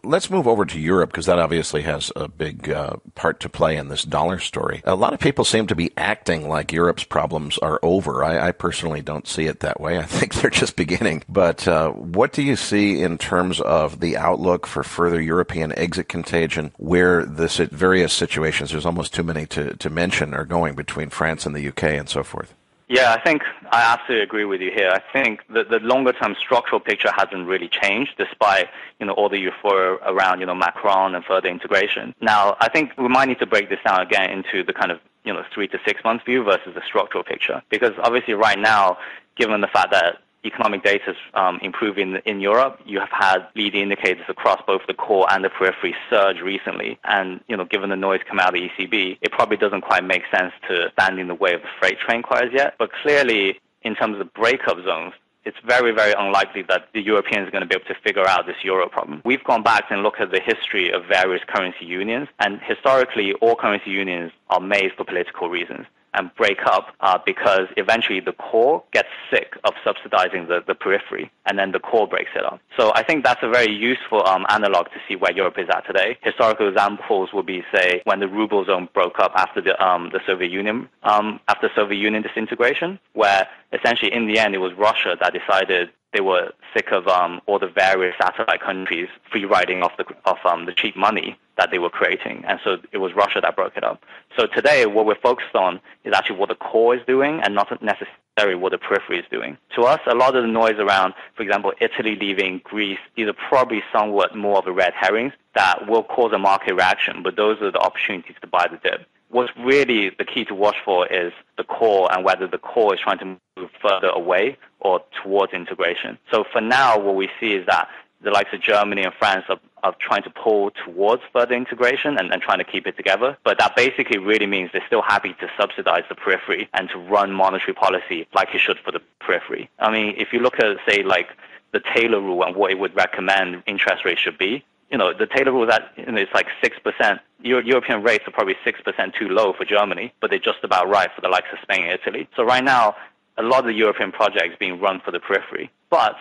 Let's move over to Europe, because that obviously has a big part to play in this dollar story. A lot of people seem to be acting like Europe's problems are over. I personally don't see it that way. I think they're just beginning. But what do you see in terms of the outlook for further European exit contagion, where the various situations, there's almost too many to mention, are going between France and the UK and so forth? Yeah, I think I absolutely agree with you here. I think that the longer-term structural picture hasn't really changed, despite all the euphoria around Macron and further integration. Now, I think we might need to break this down again into the kind of 3 to 6 month view versus the structural picture, because obviously right now, given the fact that economic data is improving in Europe, you have had leading indicators across both the core and the periphery surge recently. And, given the noise coming out of the ECB, it probably doesn't quite make sense to stand in the way of the freight train quite as yet. But clearly, in terms of the breakup zones, it's very, very unlikely that the Europeans are going to be able to figure out this euro problem. We've gone back and looked at the history of various currency unions, and historically, all currency unions are made for political reasons and break up because eventually the core gets sick of subsidizing the periphery, and then the core breaks it up. So I think that's a very useful analog to see where Europe is at today. Historical examples would be, say, when the ruble zone broke up after the Soviet Union, after Soviet Union disintegration, where essentially in the end it was Russia that decided they were sick of all the various satellite countries free riding off the cheap money that they were creating. And so it was Russia that broke it up. So today what we're focused on is actually what the core is doing and not necessarily what the periphery is doing. To us, a lot of the noise around, for example, Italy leaving Greece, these are probably somewhat more of a red herrings that will cause a market reaction, but those are the opportunities to buy the dip. What's really the key to watch for is the core and whether the core is trying to move further away or towards integration. So for now, what we see is that the likes of Germany and France are trying to pull towards further integration and trying to keep it together. But that basically really means they're still happy to subsidize the periphery and to run monetary policy like it should for the periphery. I mean, if you look at, say, like the Taylor rule and what it would recommend interest rates should be, the Taylor rule that it's like 6%. European rates are probably 6% too low for Germany, but they're just about right for the likes of Spain and Italy. So right now, a lot of the European projects being run for the periphery. But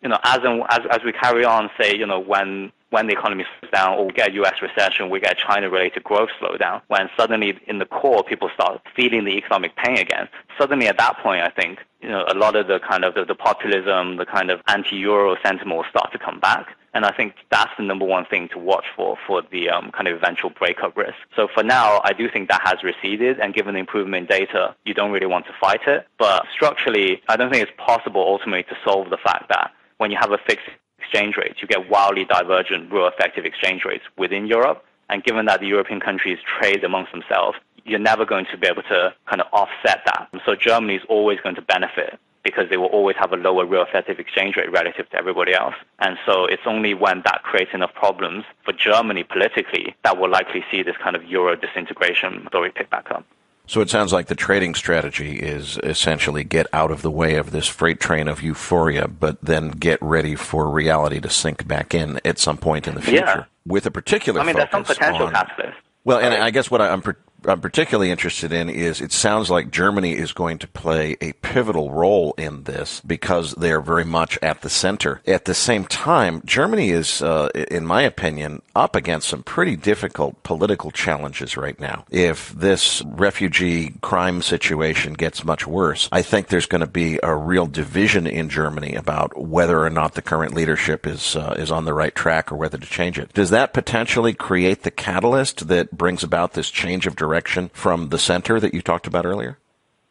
as we carry on, say, when the economy slows down, or we get a U.S. recession, we get China-related growth slowdown, when suddenly in the core people start feeling the economic pain again, suddenly at that point, I think, a lot of the kind of the populism, the kind of anti-Euro sentiment will start to come back. And I think that's the number one thing to watch for the kind of eventual breakup risk. So for now, I do think that has receded, and given the improvement in data, you don't really want to fight it. But structurally, I don't think it's possible ultimately to solve the fact that when you have a fixed exchange rate, you get wildly divergent real effective exchange rates within Europe. And given that the European countries trade amongst themselves, you're never going to be able to kind of offset that. So Germany is always going to benefit because they will always have a lower real effective exchange rate relative to everybody else. And so it's only when that creates enough problems for Germany politically that will likely see this kind of Euro disintegration story pick back up. So it sounds like the trading strategy is essentially get out of the way of this freight train of euphoria, but then get ready for reality to sink back in at some point in the future. Yeah. With a particular focus there's some potential catalyst. Well, and I guess what I'm particularly interested in is it sounds like Germany is going to play a pivotal role in this because they're very much at the center. At the same time, Germany is, in my opinion, up against some pretty difficult political challenges right now. If this refugee crime situation gets much worse, I think there's going to be a real division in Germany about whether or not the current leadership is on the right track or whether to change it. Does that potentially create the catalyst that brings about this change of direction from the center that you talked about earlier?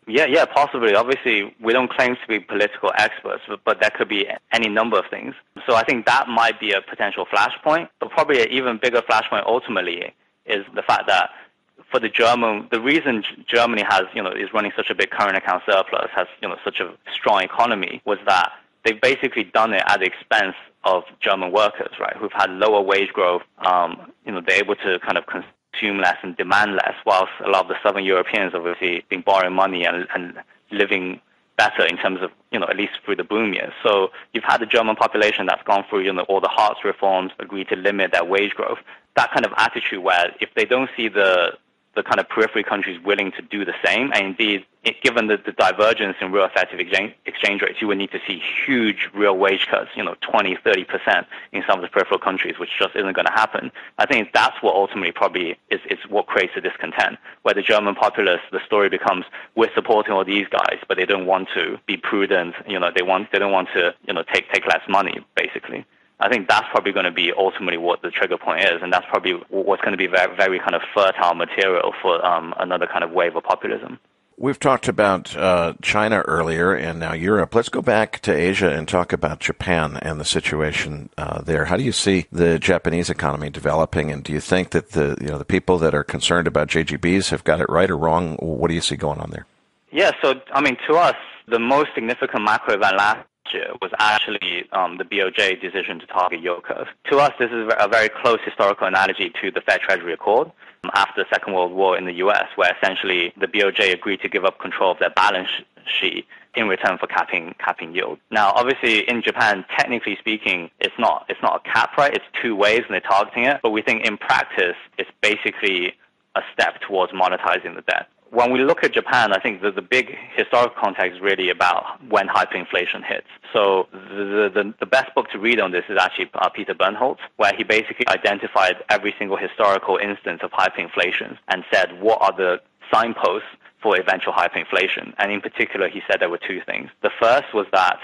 Yeah, possibly. Obviously, we don't claim to be political experts, but that could be any number of things. So I think that might be a potential flashpoint, but probably an even bigger flashpoint ultimately is the fact that for the reason Germany has, is running such a big current account surplus, has, such a strong economy, was that they've basically done it at the expense of German workers, right, who've had lower wage growth. They're able to kind of consume less and demand less, whilst a lot of the Southern Europeans obviously been borrowing money and living better in terms of, at least through the boom years. So you've had the German population that's gone through, all the Hartz reforms, agreed to limit their wage growth. That kind of attitude where if they don't see the kind of periphery countries willing to do the same, and indeed, given the divergence in real effective exchange rates, you would need to see huge real wage cuts, 20, 30% in some of the peripheral countries, which just isn't going to happen. I think that's what ultimately probably is what creates the discontent, where the German populace, the story becomes, we're supporting all these guys, but they don't want to be prudent, they don't want to, take less money, basically. I think that's probably going to be ultimately what the trigger point is, and that's probably what's going to be very, very kind of fertile material for another kind of wave of populism. We've talked about China earlier and now Europe. Let's go back to Asia and talk about Japan and the situation there. How do you see the Japanese economy developing, and do you think that the people that are concerned about JGBs have got it right or wrong? What do you see going on there? Yeah, so, to us, the most significant macro event last year was actually the BOJ decision to target yield curve. To us, this is a very close historical analogy to the Fed Treasury Accord after the Second World War in the U.S., where essentially the BOJ agreed to give up control of their balance sheet in return for capping yield. Now, obviously, in Japan, technically speaking, it's not a cap, right? It's two ways, and they're targeting it. But we think in practice, it's basically a step towards monetizing the debt. When we look at Japan, I think the big historical context is really about when hyperinflation hits. So the best book to read on this is actually Peter Bernholz, where he basically identified every single historical instance of hyperinflation and said, what are the signposts for eventual hyperinflation? And in particular, he said there were two things. The first was that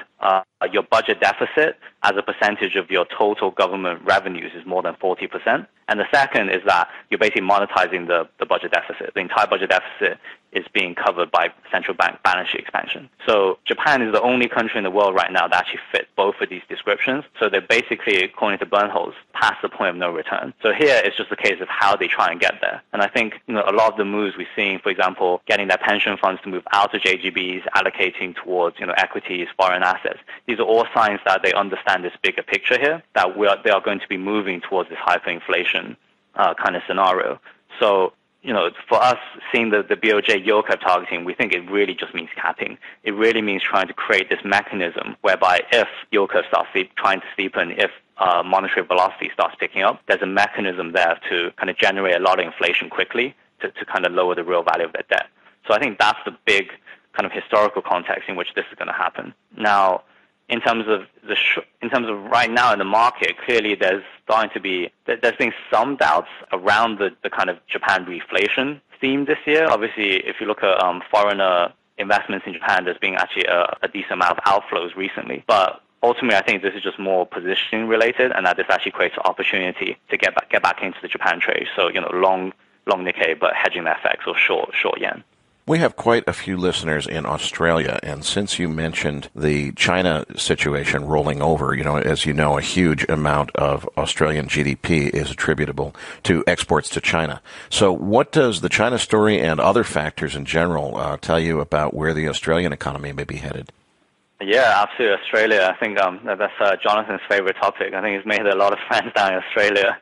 your budget deficit as a percentage of your total government revenues is more than 40%. And the second is that you're basically monetizing the budget deficit. The entire budget deficit is being covered by central bank balance sheet expansion. So Japan is the only country in the world right now that actually fits both of these descriptions. So they're basically, according to Bernholz, past the point of no return. So here it's just a case of how they try and get there. And I think a lot of the moves we're seeing, for example, getting their pension funds to move out of JGBs, allocating towards equities, foreign assets. These are all signs that they understand this bigger picture here, that they are going to be moving towards this hyperinflation kind of scenario. So, for us, seeing the BOJ yield curve targeting, we think it really just means capping. It really means trying to create this mechanism whereby if yield curve starts trying to steepen, if monetary velocity starts picking up, there's a mechanism there to kind of generate a lot of inflation quickly to kind of lower the real value of their debt. So I think that's the big kind of historical context in which this is going to happen. Now, in terms of right now in the market, clearly there's been some doubts around the kind of Japan reflation theme this year. Obviously, if you look at foreigner investments in Japan, there's been actually a decent amount of outflows recently. But ultimately, I think this is just more positioning related, and that this actually creates an opportunity to get back into the Japan trade. So long Nikkei, but hedging the FX or short yen. We have quite a few listeners in Australia, and since you mentioned the China situation rolling over, as you know, a huge amount of Australian GDP is attributable to exports to China. So what does the China story and other factors in general tell you about where the Australian economy may be headed? Yeah, absolutely. Australia, I think that's Jonathan's favorite topic. I think he's made a lot of friends down in Australia,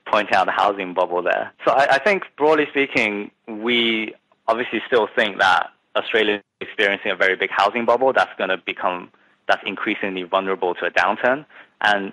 pointing out the housing bubble there. So I think, broadly speaking, we obviously still think that Australia is experiencing a very big housing bubble that's increasingly vulnerable to a downturn. And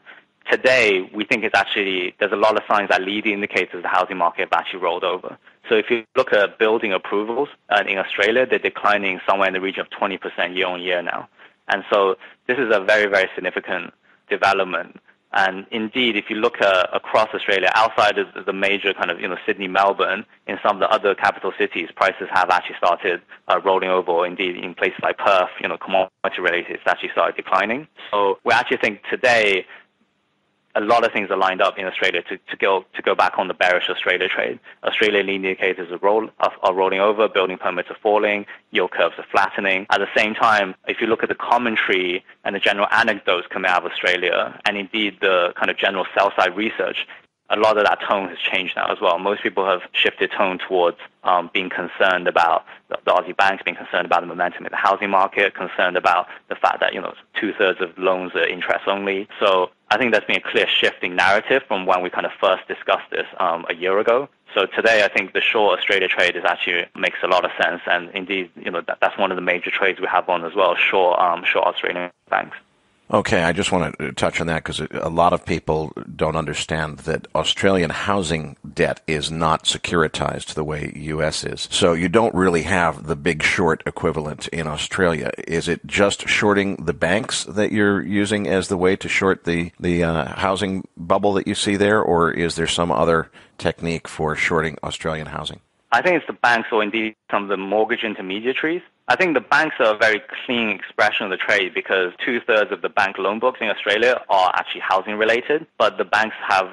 today, we think there's a lot of signs that leading indicators of the housing market have actually rolled over. So if you look at building approvals in Australia, they're declining somewhere in the region of 20% year on year now. And so this is a very, very significant development. And indeed, if you look across Australia, outside of the major kind of Sydney, Melbourne, in some of the other capital cities, prices have actually started rolling over. Or indeed, in places like Perth, commodity related, it's actually started declining. So we actually think today a lot of things are lined up in Australia to go back on the bearish Australia trade. Australian leading indicators are rolling over, building permits are falling, yield curves are flattening. At the same time, if you look at the commentary and the general anecdotes coming out of Australia, and indeed the kind of general sell-side research, a lot of that tone has changed now as well. Most people have shifted tone towards being concerned about the Aussie banks, being concerned about the momentum in the housing market, concerned about the fact that 2/3 of loans are interest only. So I think there's been a clear shift in narrative from when we kind of first discussed this a year ago. So today, I think the short Australia trade is actually makes a lot of sense, and indeed, that's one of the major trades we have on as well, short Australian banks. Okay, I just want to touch on that because a lot of people don't understand that Australian housing debt is not securitized the way U.S. is. So you don't really have the big short equivalent in Australia. Is it just shorting the banks that you're using as the way to short the housing bubble that you see there, or is there some other technique for shorting Australian housing? I think it's the banks or indeed some of the mortgage intermediaries. I think the banks are a very clean expression of the trade because 2/3 of the bank loan books in Australia are actually housing related, but the banks have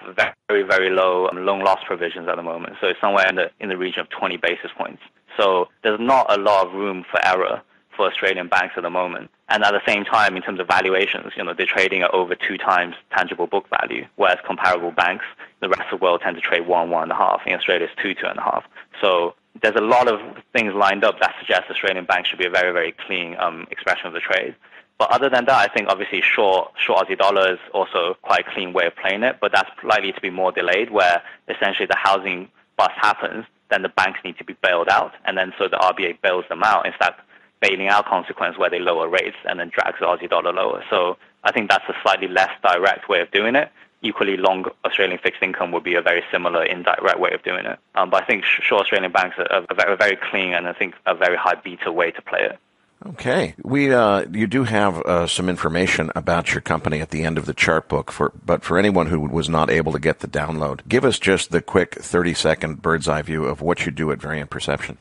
very, very low loan loss provisions at the moment. So it's somewhere in the region of 20 basis points. So there's not a lot of room for error for Australian banks at the moment. And at the same time, in terms of valuations, they're trading at over 2 times tangible book value, whereas comparable banks, the rest of the world tend to trade 1.5. In Australia, it's 2.5. So there's a lot of things lined up that suggest Australian banks should be a very, very clean expression of the trade. But other than that, I think obviously short Aussie dollar is also quite a clean way of playing it, but that's likely to be more delayed, where essentially the housing bust happens, then the banks need to be bailed out, and then so the RBA bails them out instead of bailing out consequence where they lower rates and then drags the Aussie dollar lower. So I think that's a slightly less direct way of doing it. Equally, long Australian fixed income would be a very similar indirect way of doing it. But I think short Australian banks are very clean and I think a very high beta way to play it. Okay. You do have some information about your company at the end of the chart book, but for anyone who was not able to get the download, give us just the quick 30-second bird's eye view of what you do at Variant Perception.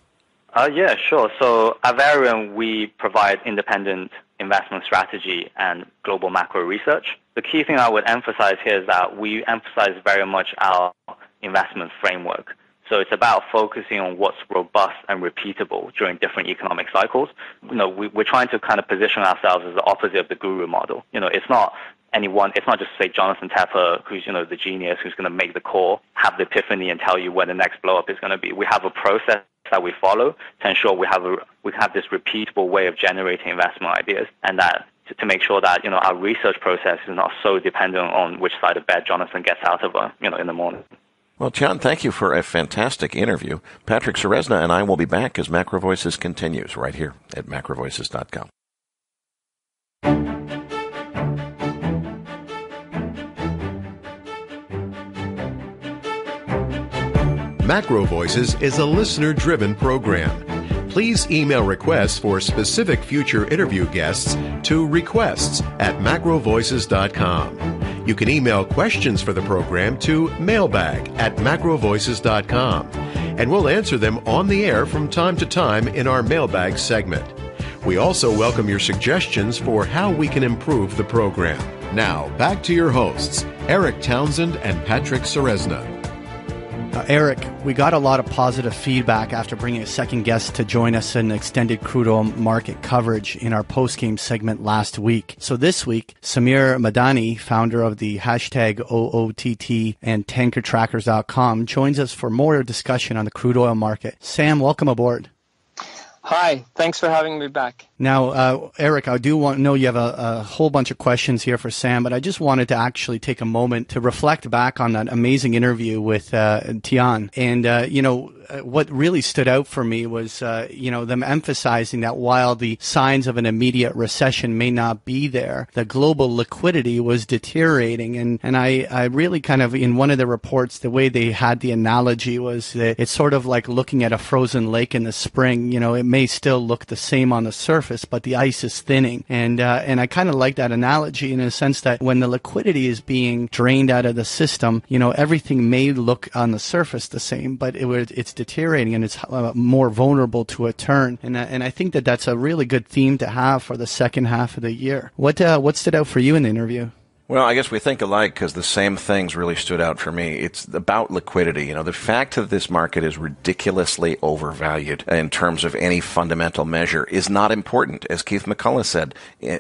Yeah, sure. So at Variant, we provide independent investment strategy and global macro research. The key thing I would emphasize here is that we emphasize very much our investment framework. So it's about focusing on what's robust and repeatable during different economic cycles. We're trying to kind of position ourselves as the opposite of the guru model. It's not just say Jonathan Tepper, who's the genius who's going to make the call, have the epiphany and tell you where the next blow up is going to be. We have a process that we follow to ensure we have this repeatable way of generating investment ideas, and that to make sure that our research process is not so dependent on which side of bed Jonathan gets out of in the morning. Well, Tian, thank you for a fantastic interview. Patrick Ceresna and I will be back as MacroVoices continues right here at MacroVoices.com. MacroVoices is a listener-driven program. Please email requests for specific future interview guests to requests@macrovoices.com. You can email questions for the program to mailbag@macrovoices.com, and we'll answer them on the air from time to time in our mailbag segment. We also welcome your suggestions for how we can improve the program. Now, back to your hosts, Erik Townsend and Patrick Ceresna. Erik, we got a lot of positive feedback after bringing a second guest to join us in extended crude oil market coverage in our post-game segment last week. So this week, Samir Madani, founder of the hashtag OOTT and tankertrackers.com, joins us for more discussion on the crude oil market. Sam, welcome aboard. Hi, thanks for having me back. Now, Erik, I do know you have a whole bunch of questions here for Sam, but I just wanted to actually take a moment to reflect back on that amazing interview with Tian. And, what really stood out for me was, them emphasizing that while the signs of an immediate recession may not be there, the global liquidity was deteriorating. And I really kind of, in one of the reports, the way they had the analogy was that it's sort of like looking at a frozen lake in the spring. It may still look the same on the surface, but the ice is thinning. And I kind of like that analogy in a sense that when the liquidity is being drained out of the system, everything may look on the surface the same, but it's deteriorating and it's more vulnerable to a turn. And I think that that's a really good theme to have for the second half of the year. What stood out for you in the interview? Well, I guess we think alike because the same things really stood out for me. It's about liquidity. The fact that this market is ridiculously overvalued in terms of any fundamental measure is not important. As Keith McCullough said,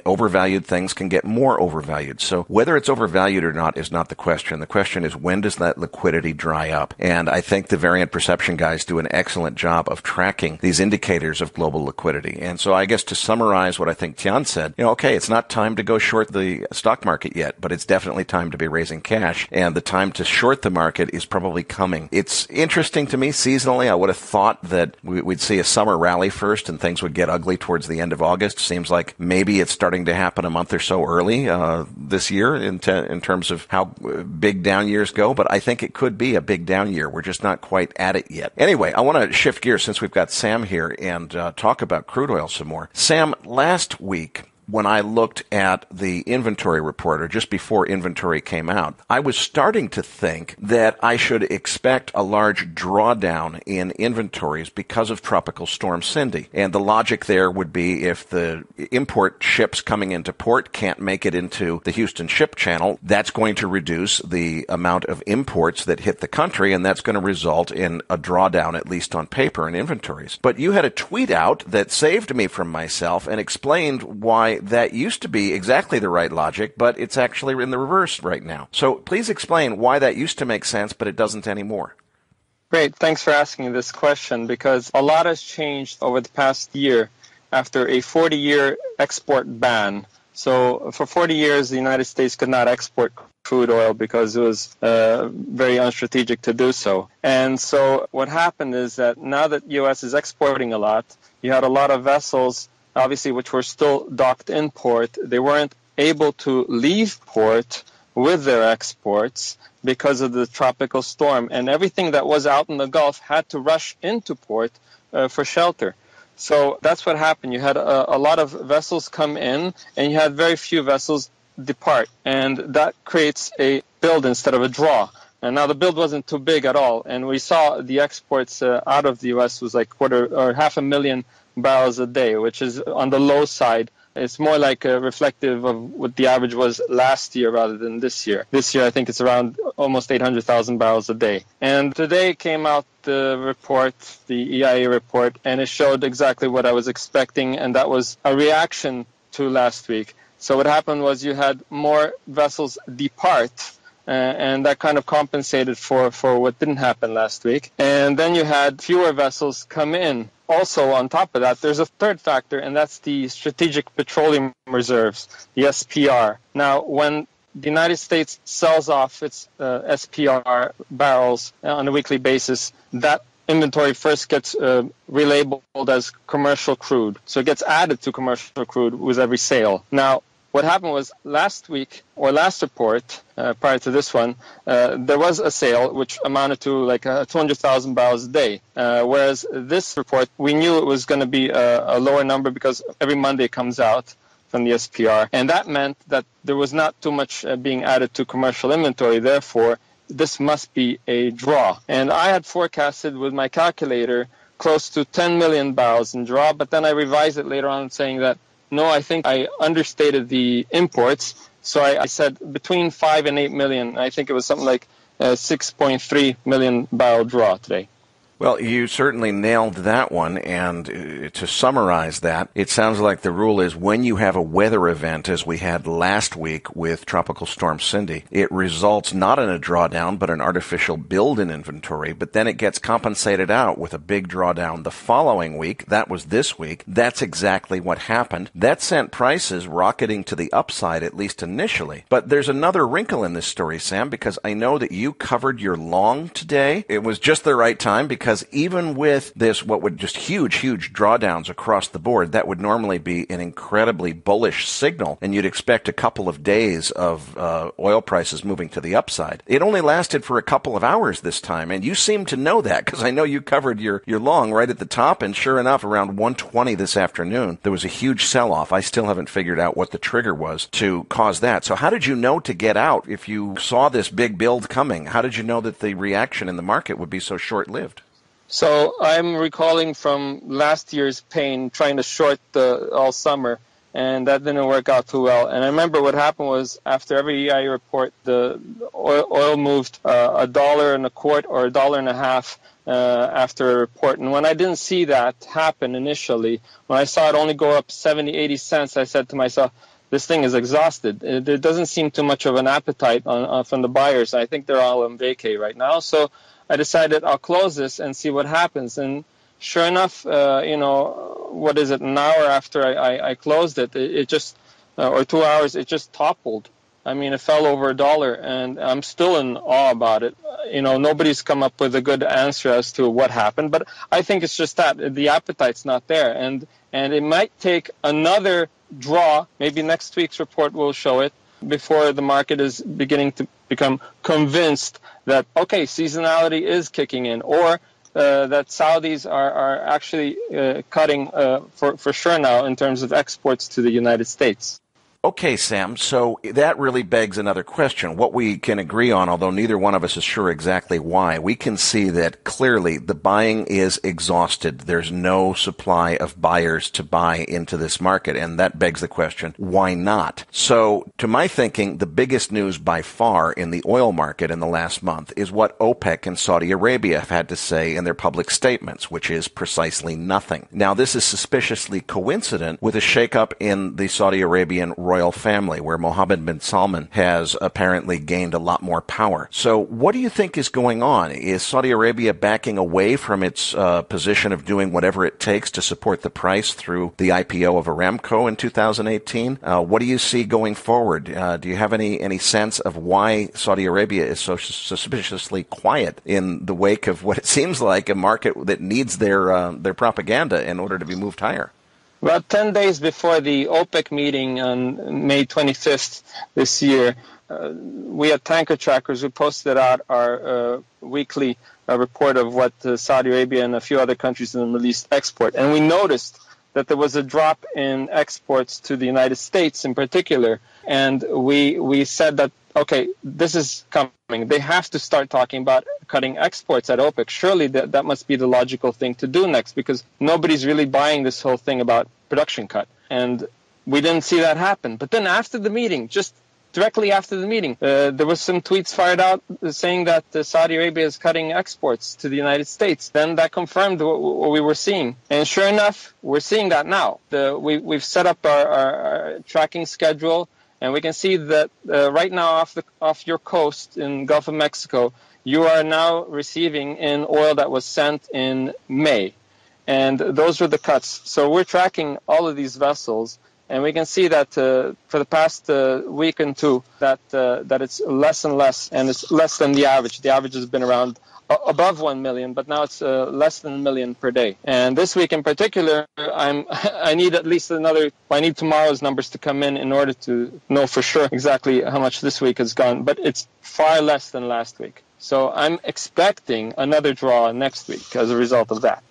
overvalued things can get more overvalued. So whether it's overvalued or not is not the question. The question is, when does that liquidity dry up? And I think the Variant Perception guys do an excellent job of tracking these indicators of global liquidity. And so I guess to summarize what I think Tian said, okay, it's not time to go short the stock market yet. yet, but it's definitely time to be raising cash, and the time to short the market is probably coming. It's interesting to me seasonally. I would have thought that we'd see a summer rally first and things would get ugly towards the end of August. Seems like maybe it's starting to happen a month or so early this year in terms of how big down years go, but I think it could be a big down year. We're just not quite at it yet. Anyway, I want to shift gears since we've got Sam here and talk about crude oil some more. Sam, last week, when I looked at the inventory report, or just before inventory came out, I was starting to think that I should expect a large drawdown in inventories because of Tropical Storm Cindy. And the logic there would be if the import ships coming into port can't make it into the Houston Ship Channel, that's going to reduce the amount of imports that hit the country, and that's going to result in a drawdown, at least on paper, in inventories. But you had a tweet out that saved me from myself and explained why that used to be exactly the right logic, but it's actually in the reverse right now. So please explain why that used to make sense, but it doesn't anymore. Great. Thanks for asking this question, because a lot has changed over the past year after a 40-year export ban. So for 40 years, the United States could not export crude oil because it was very unstrategic to do so. And so what happened is that now that U.S. is exporting a lot, you had a lot of vessels obviously, which were still docked in port. They weren't able to leave port with their exports because of the tropical storm. And everything that was out in the Gulf had to rush into port for shelter. So that's what happened. You had a lot of vessels come in, and you had very few vessels depart. And that creates a build instead of a draw. And now the build wasn't too big at all. And we saw the exports out of the U.S. was like 500,000 barrels a day, which is on the low side. It's more like reflective of what the average was last year rather than this year. This year, I think it's around almost 800,000 barrels a day. And today came out the report, the EIA report, and it showed exactly what I was expecting, and that was a reaction to last week. So what happened was you had more vessels depart, and that kind of compensated for what didn't happen last week. And then you had fewer vessels come in. Also, on top of that, there's a third factor, and that's the Strategic Petroleum Reserves, the SPR. Now, when the United States sells off its SPR barrels on a weekly basis, that inventory first gets relabeled as commercial crude. So it gets added to commercial crude with every sale. Now, what happened was last week, or last report, prior to this one, there was a sale which amounted to like 200,000 barrels a day. Whereas this report, we knew it was going to be a lower number because every Monday it comes out from the SPR. And that meant that there was not too much being added to commercial inventory. Therefore, this must be a draw. And I had forecasted with my calculator close to 10 million barrels in draw, but then I revised it later on saying that no, I think I understated the imports. So I said between 5 and 8 million. I think it was something like 6.3 million barrel draw today. Well, you certainly nailed that one, and to summarize that, it sounds like the rule is when you have a weather event, as we had last week with Tropical Storm Cindy, it results not in a drawdown, but an artificial build in inventory, but then it gets compensated out with a big drawdown the following week. That was this week. That's exactly what happened. That sent prices rocketing to the upside, at least initially. But there's another wrinkle in this story, Sam, because I know that you covered your long today. It was just the right time, because even with this, what would just huge drawdowns across the board, that would normally be an incredibly bullish signal, and you'd expect a couple of days of oil prices moving to the upside. It only lasted for a couple of hours this time, and you seem to know that, because I know you covered your long right at the top, and sure enough, around 1:20 this afternoon, there was a huge sell-off. I still haven't figured out what the trigger was to cause that. So how did you know to get out if you saw this big build coming? How did you know that the reaction in the market would be so short-lived? So I'm recalling from last year's pain trying to short all summer, and that didn't work out too well. And I remember what happened was after every EIA report, the oil moved $1 and a quart or $1.50 after a report. And when I didn't see that happen initially, when I saw it only go up 70, 80 cents, I said to myself, this thing is exhausted. There doesn't seem too much of an appetite from the buyers. I think they're all on vacay right now. So I decided I'll close this and see what happens. And sure enough, what is it, an hour after I closed it, it just, or 2 hours, it just toppled. I mean, it fell over $1, and I'm still in awe about it. Nobody's come up with a good answer as to what happened, but I think it's just that the appetite's not there, and it might take another draw. Maybe next week's report will show it, before the market is beginning to become convinced that, okay, seasonality is kicking in, or that Saudis are actually cutting for sure now in terms of exports to the United States. Okay, Sam, so that really begs another question. What we can agree on, although neither one of us is sure exactly why, we can see that clearly the buying is exhausted. There's no supply of buyers to buy into this market, and that begs the question, why not? So, to my thinking, the biggest news by far in the oil market in the last month is what OPEC and Saudi Arabia have had to say in their public statements, which is precisely nothing. Now, this is suspiciously coincident with a shakeup in the Saudi Arabian royal family, where Mohammed bin Salman has apparently gained a lot more power. So what do you think is going on? Is Saudi Arabia backing away from its position of doing whatever it takes to support the price through the IPO of Aramco in 2018? What do you see going forward? Do you have any sense of why Saudi Arabia is so suspiciously quiet in the wake of what it seems like a market that needs their propaganda in order to be moved higher? About 10 days before the OPEC meeting on May 25th this year, we had Tanker Trackers who posted out our weekly report of what Saudi Arabia and a few other countries in the Middle East export. And we noticed that there was a drop in exports to the United States in particular. And we said that, okay, this is coming. They have to start talking about cutting exports at OPEC. Surely that must be the logical thing to do next, because nobody's really buying this whole thing about production cut. And we didn't see that happen. But then after the meeting, just directly after the meeting, there was some tweets fired out saying that Saudi Arabia is cutting exports to the United States. Then that confirmed what we were seeing. And sure enough, we're seeing that now. We've set up our tracking schedule, and we can see that right now off your coast in Gulf of Mexico, you are now receiving in oil that was sent in May. And those were the cuts. So we're tracking all of these vessels, and we can see that for the past week and two, that it's less and less, and it's less than the average. The average has been around above 1 million, but now it's less than 1 million per day. And this week in particular, I need at least I need tomorrow's numbers to come in order to know for sure exactly how much this week has gone, but it's far less than last week. So I'm expecting another draw next week as a result of that.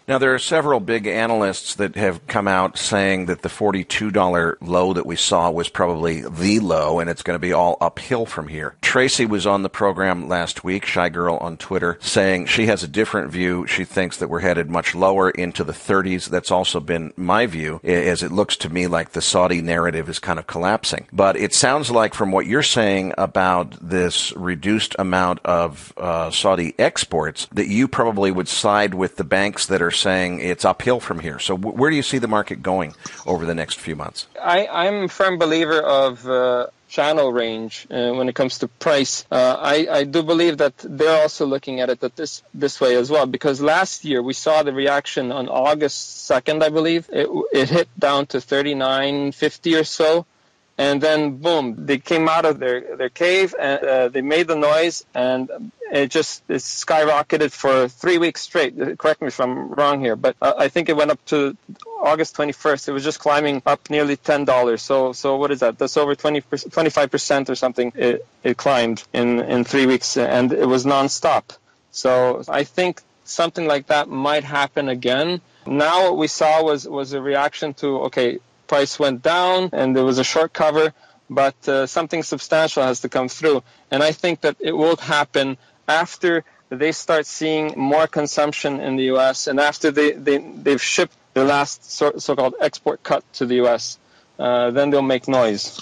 Now, there are several big analysts that have come out saying that the $42 low that we saw was probably the low, and it's going to be all uphill from here. Tracy was on the program last week, Shy Girl on Twitter, saying she has a different view. She thinks that we're headed much lower into the 30s. That's also been my view, as it looks to me like the Saudi narrative is kind of collapsing. But it sounds like from what you're saying about this reduced amount of Saudi exports, that you probably would side with the banks that are saying it's uphill from here. So where do you see the market going over the next few months? I'm a firm believer of channel range when it comes to price. I do believe that they're also looking at it this way as well, because last year we saw the reaction on August 2nd, I believe. It hit down to 39.50 or so. And then, boom, they came out of their cave, and they made the noise, and it skyrocketed for 3 weeks straight. Correct me if I'm wrong here, but I think it went up to August 21st. It was just climbing up nearly $10. So what is that? That's over 25% or something. It climbed in 3 weeks, and it was nonstop. So I think something like that might happen again. Now what we saw was a reaction to, okay, price went down and there was a short cover, but something substantial has to come through. And I think that it will happen after they start seeing more consumption in the U.S. and after they've shipped the last so-called export cut to the U.S. Then they'll make noise.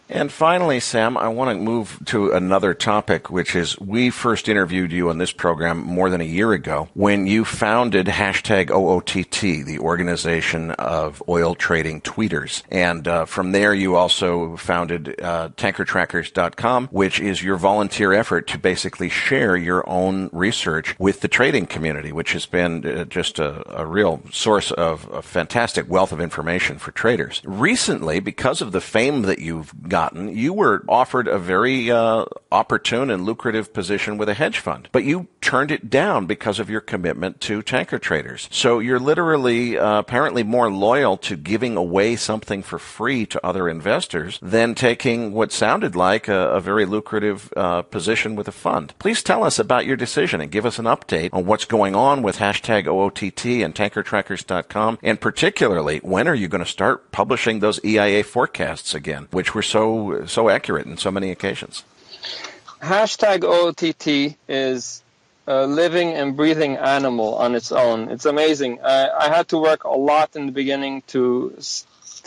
And finally, Sam, I want to move to another topic, which is we first interviewed you on this program more than a year ago when you founded #OOTT, the Organization of Oil Trading Tweeters. And from there, you also founded tankertrackers.com, which is your volunteer effort to basically share your own research with the trading community, which has been just a real source of a fantastic wealth of information for traders. Recently, because of the fame that you've gotten, you were offered a very opportune and lucrative position with a hedge fund, but you turned it down because of your commitment to tanker traders. So you're literally apparently more loyal to giving away something for free to other investors than taking what sounded like a very lucrative position with a fund. Please tell us about your decision and give us an update on what's going on with hashtag OOTT and tankertrackers.com, and particularly, when are you going to start publishing those EIA forecasts again, which were so accurate in so many occasions? Hashtag OOTT is a living and breathing animal on its own. It's amazing. I had to work a lot in the beginning to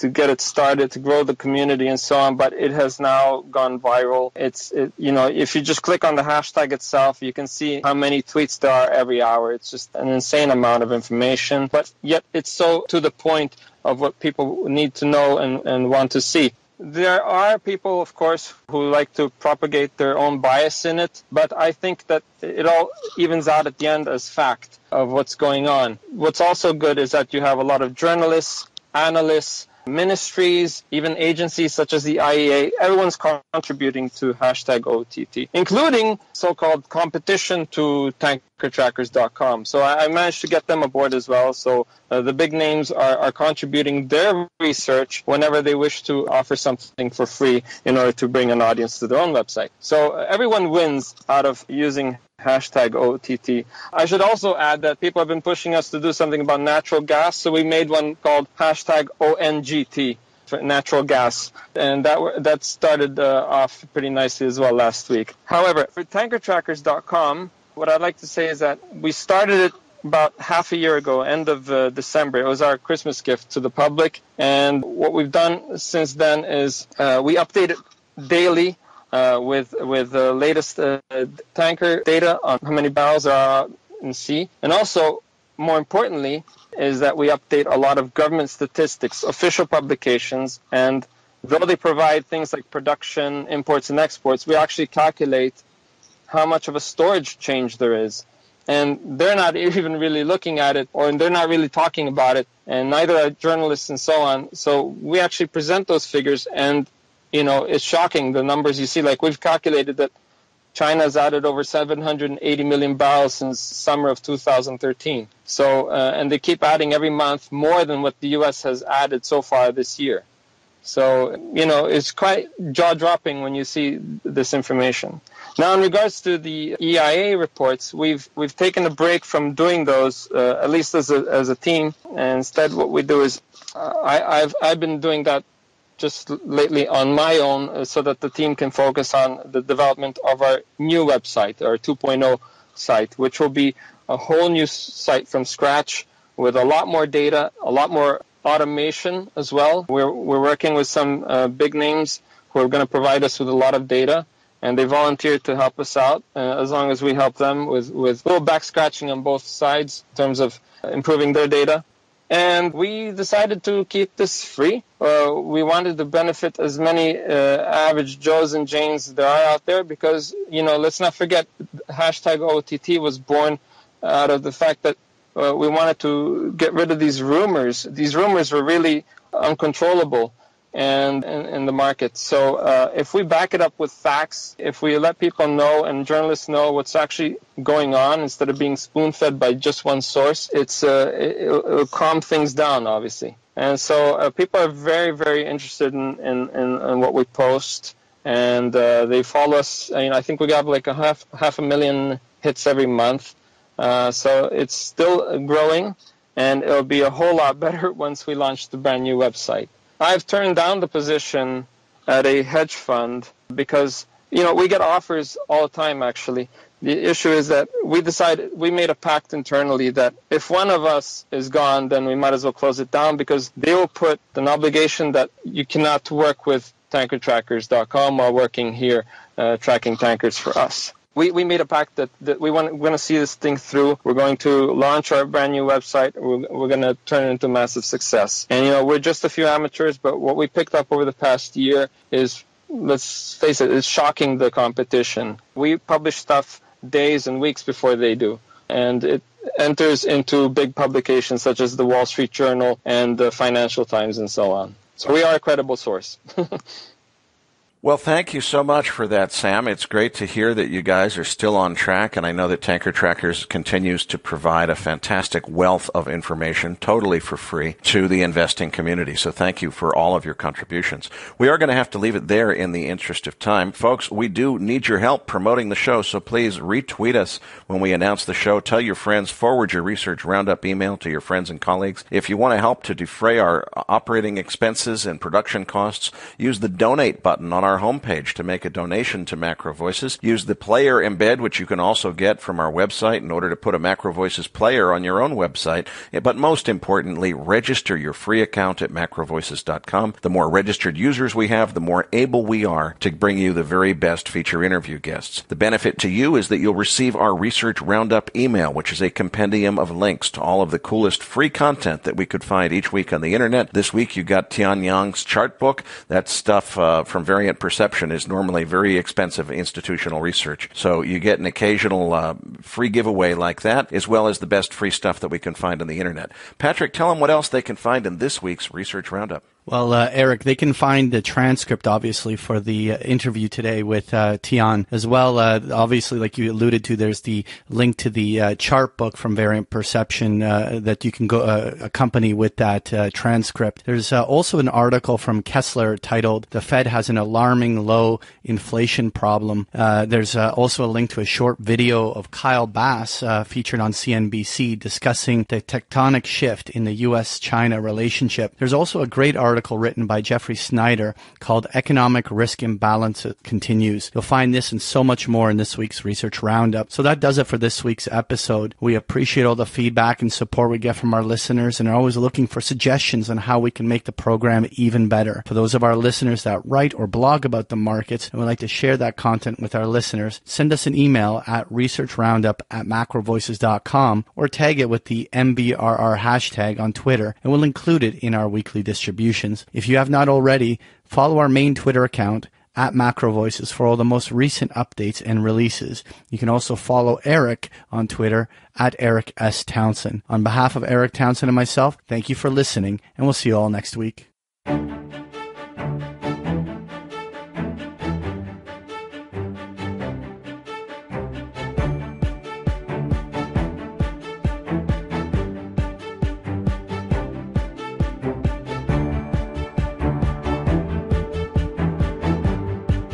get it started, to grow the community and so on, but it has now gone viral. If you just click on the hashtag itself, you can see how many tweets there are every hour. It's just an insane amount of information, but yet it's so to the point of what people need to know and want to see. There are people, of course, who like to propagate their own bias in it, but I think that it all evens out at the end as fact of what's going on. What's also good is that you have a lot of journalists, analysts, ministries, even agencies such as the IEA. Everyone's contributing to hashtag OTT, including so-called competition to tankertrackers.com. So I managed to get them aboard as well. So the big names are contributing their research whenever they wish to offer something for free in order to bring an audience to their own website. So everyone wins out of using hashtag OTT. I should also add that people have been pushing us to do something about natural gas, so we made one called hashtag ONGT for natural gas, and that started off pretty nicely as well last week. However, for tankertrackers.com, what I'd like to say is that we started it about half a year ago, end of December. It was our Christmas gift to the public, and what we've done since then is we update it daily with the latest tanker data on how many barrels are out in sea. And also, more importantly, is that we update a lot of government statistics, official publications, and though they provide things like production, imports, and exports, we actually calculate how much of a storage change there is. And they're not even really looking at it, or they're not really talking about it, and neither are journalists and so on. So we actually present those figures, and it's shocking, the numbers you see. Like, we've calculated that China's added over 780 million barrels since summer of 2013. So, and they keep adding every month more than what the U.S. has added so far this year. So, it's quite jaw-dropping when you see this information. Now, in regards to the EIA reports, we've taken a break from doing those, at least as a team. And instead, what we do is, I've been doing that just lately on my own, so that the team can focus on the development of our new website, our 2.0 site, which will be a whole new site from scratch with a lot more data, a lot more automation as well. We're working with some big names who are going to provide us with a lot of data, and they volunteered to help us out as long as we help them with a little back scratching on both sides in terms of improving their data. And we decided to keep this free. We wanted to benefit as many average Joes and Janes there are out there because, let's not forget, hashtag OTT was born out of the fact that we wanted to get rid of these rumors. These rumors were really uncontrollable and in the market. So if we back it up with facts, if we let people know and journalists know what's actually going on instead of being spoon-fed by just one source, it'll calm things down, obviously. And so people are very, very interested in what we post, and they follow us. I think we got like half a million hits every month. So it's still growing, and it'll be a whole lot better once we launch the brand new website. I've turned down the position at a hedge fund because, we get offers all the time, actually. The issue is that we made a pact internally that if one of us is gone, then we might as well close it down because they will put an obligation that you cannot work with tankertrackers.com while working here tracking tankers for us. We made a pact that we're going to see this thing through. We're going to launch our brand new website. We're going to turn it into massive success. And, we're just a few amateurs, but what we picked up over the past year is, let's face it, it's shocking the competition. We publish stuff days and weeks before they do. And it enters into big publications such as the Wall Street Journal and the Financial Times and so on. So we are a credible source. Well, thank you so much for that, Sam. It's great to hear that you guys are still on track, and I know that Tanker Trackers continues to provide a fantastic wealth of information, totally for free, to the investing community. So thank you for all of your contributions. We are going to have to leave it there in the interest of time. Folks, we do need your help promoting the show, so please retweet us when we announce the show. Tell your friends, forward your Research Roundup email to your friends and colleagues. If you want to help to defray our operating expenses and production costs, use the donate button on our homepage to make a donation to MacroVoices. Use the player embed, which you can also get from our website, in order to put a MacroVoices player on your own website. But most importantly, register your free account at MacroVoices.com. The more registered users we have, the more able we are to bring you the very best feature interview guests. The benefit to you is that you'll receive our Research Roundup email, which is a compendium of links to all of the coolest free content that we could find each week on the internet. This week you got Tian Yang's chart book. That stuff from Variant Perception is normally very expensive institutional research. So you get an occasional free giveaway like that, as well as the best free stuff that we can find on the internet. Patrick, tell them what else they can find in this week's Research Roundup. Well, Erik, they can find the transcript, obviously, for the interview today with Tian. As well, obviously, like you alluded to, there's the link to the chart book from Variant Perception that you can go accompany with that transcript. There's also an article from Kessler titled, "The Fed Has an Alarming Low Inflation Problem." There's also a link to a short video of Kyle Bass featured on CNBC discussing the tectonic shift in the U.S.-China relationship. There's also a great article written by Jeffrey Snyder called "Economic Risk Imbalance Continues." You'll find this and so much more in this week's Research Roundup. So that does it for this week's episode. We appreciate all the feedback and support we get from our listeners and are always looking for suggestions on how we can make the program even better. For those of our listeners that write or blog about the markets and would like to share that content with our listeners, send us an email at researchroundup@macrovoices.com or tag it with the MBRR hashtag on Twitter, and we'll include it in our weekly distribution. If you have not already, follow our main Twitter account at MacroVoices for all the most recent updates and releases. You can also follow Erik on Twitter at Erik S. Townsend. On behalf of Erik Townsend and myself, thank you for listening, and we'll see you all next week.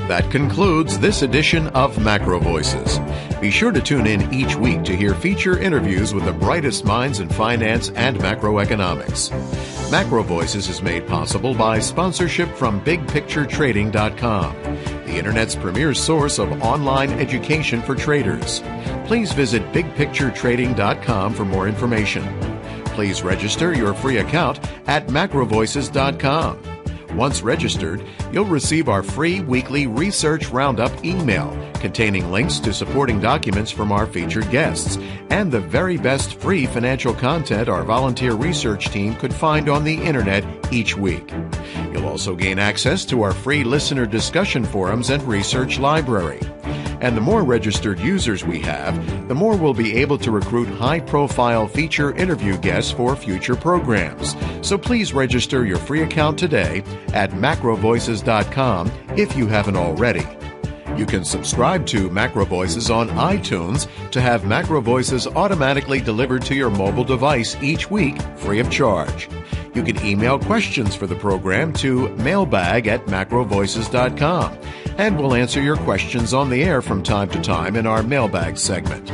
That concludes this edition of MacroVoices. Be sure to tune in each week to hear feature interviews with the brightest minds in finance and macroeconomics. MacroVoices is made possible by sponsorship from BigPictureTrading.com, the Internet's premier source of online education for traders. Please visit BigPictureTrading.com for more information. Please register your free account at MacroVoices.com. Once registered, you'll receive our free weekly Research Roundup email containing links to supporting documents from our featured guests and the very best free financial content our volunteer research team could find on the internet each week. You'll also gain access to our free listener discussion forums and research library. And the more registered users we have, the more we'll be able to recruit high-profile feature interview guests for future programs. So please register your free account today at macrovoices.com if you haven't already. You can subscribe to MacroVoices on iTunes to have MacroVoices automatically delivered to your mobile device each week free of charge. You can email questions for the program to mailbag@macrovoices.com, and we'll answer your questions on the air from time to time in our mailbag segment.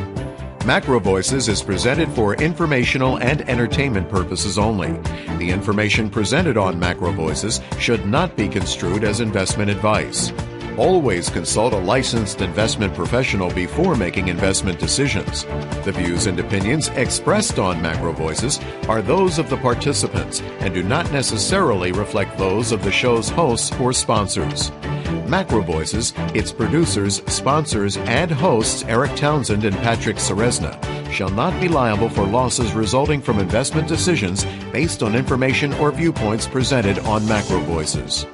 MacroVoices is presented for informational and entertainment purposes only. The information presented on MacroVoices should not be construed as investment advice. Always consult a licensed investment professional before making investment decisions. The views and opinions expressed on MacroVoices are those of the participants and do not necessarily reflect those of the show's hosts or sponsors. MacroVoices, its producers, sponsors, and hosts Erik Townsend and Patrick Ceresna shall not be liable for losses resulting from investment decisions based on information or viewpoints presented on MacroVoices.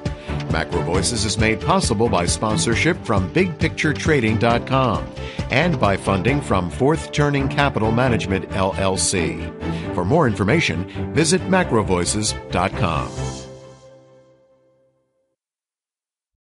MacroVoices is made possible by sponsorship from BigPictureTrading.com and by funding from Fourth Turning Capital Management, LLC. For more information, visit MacroVoices.com.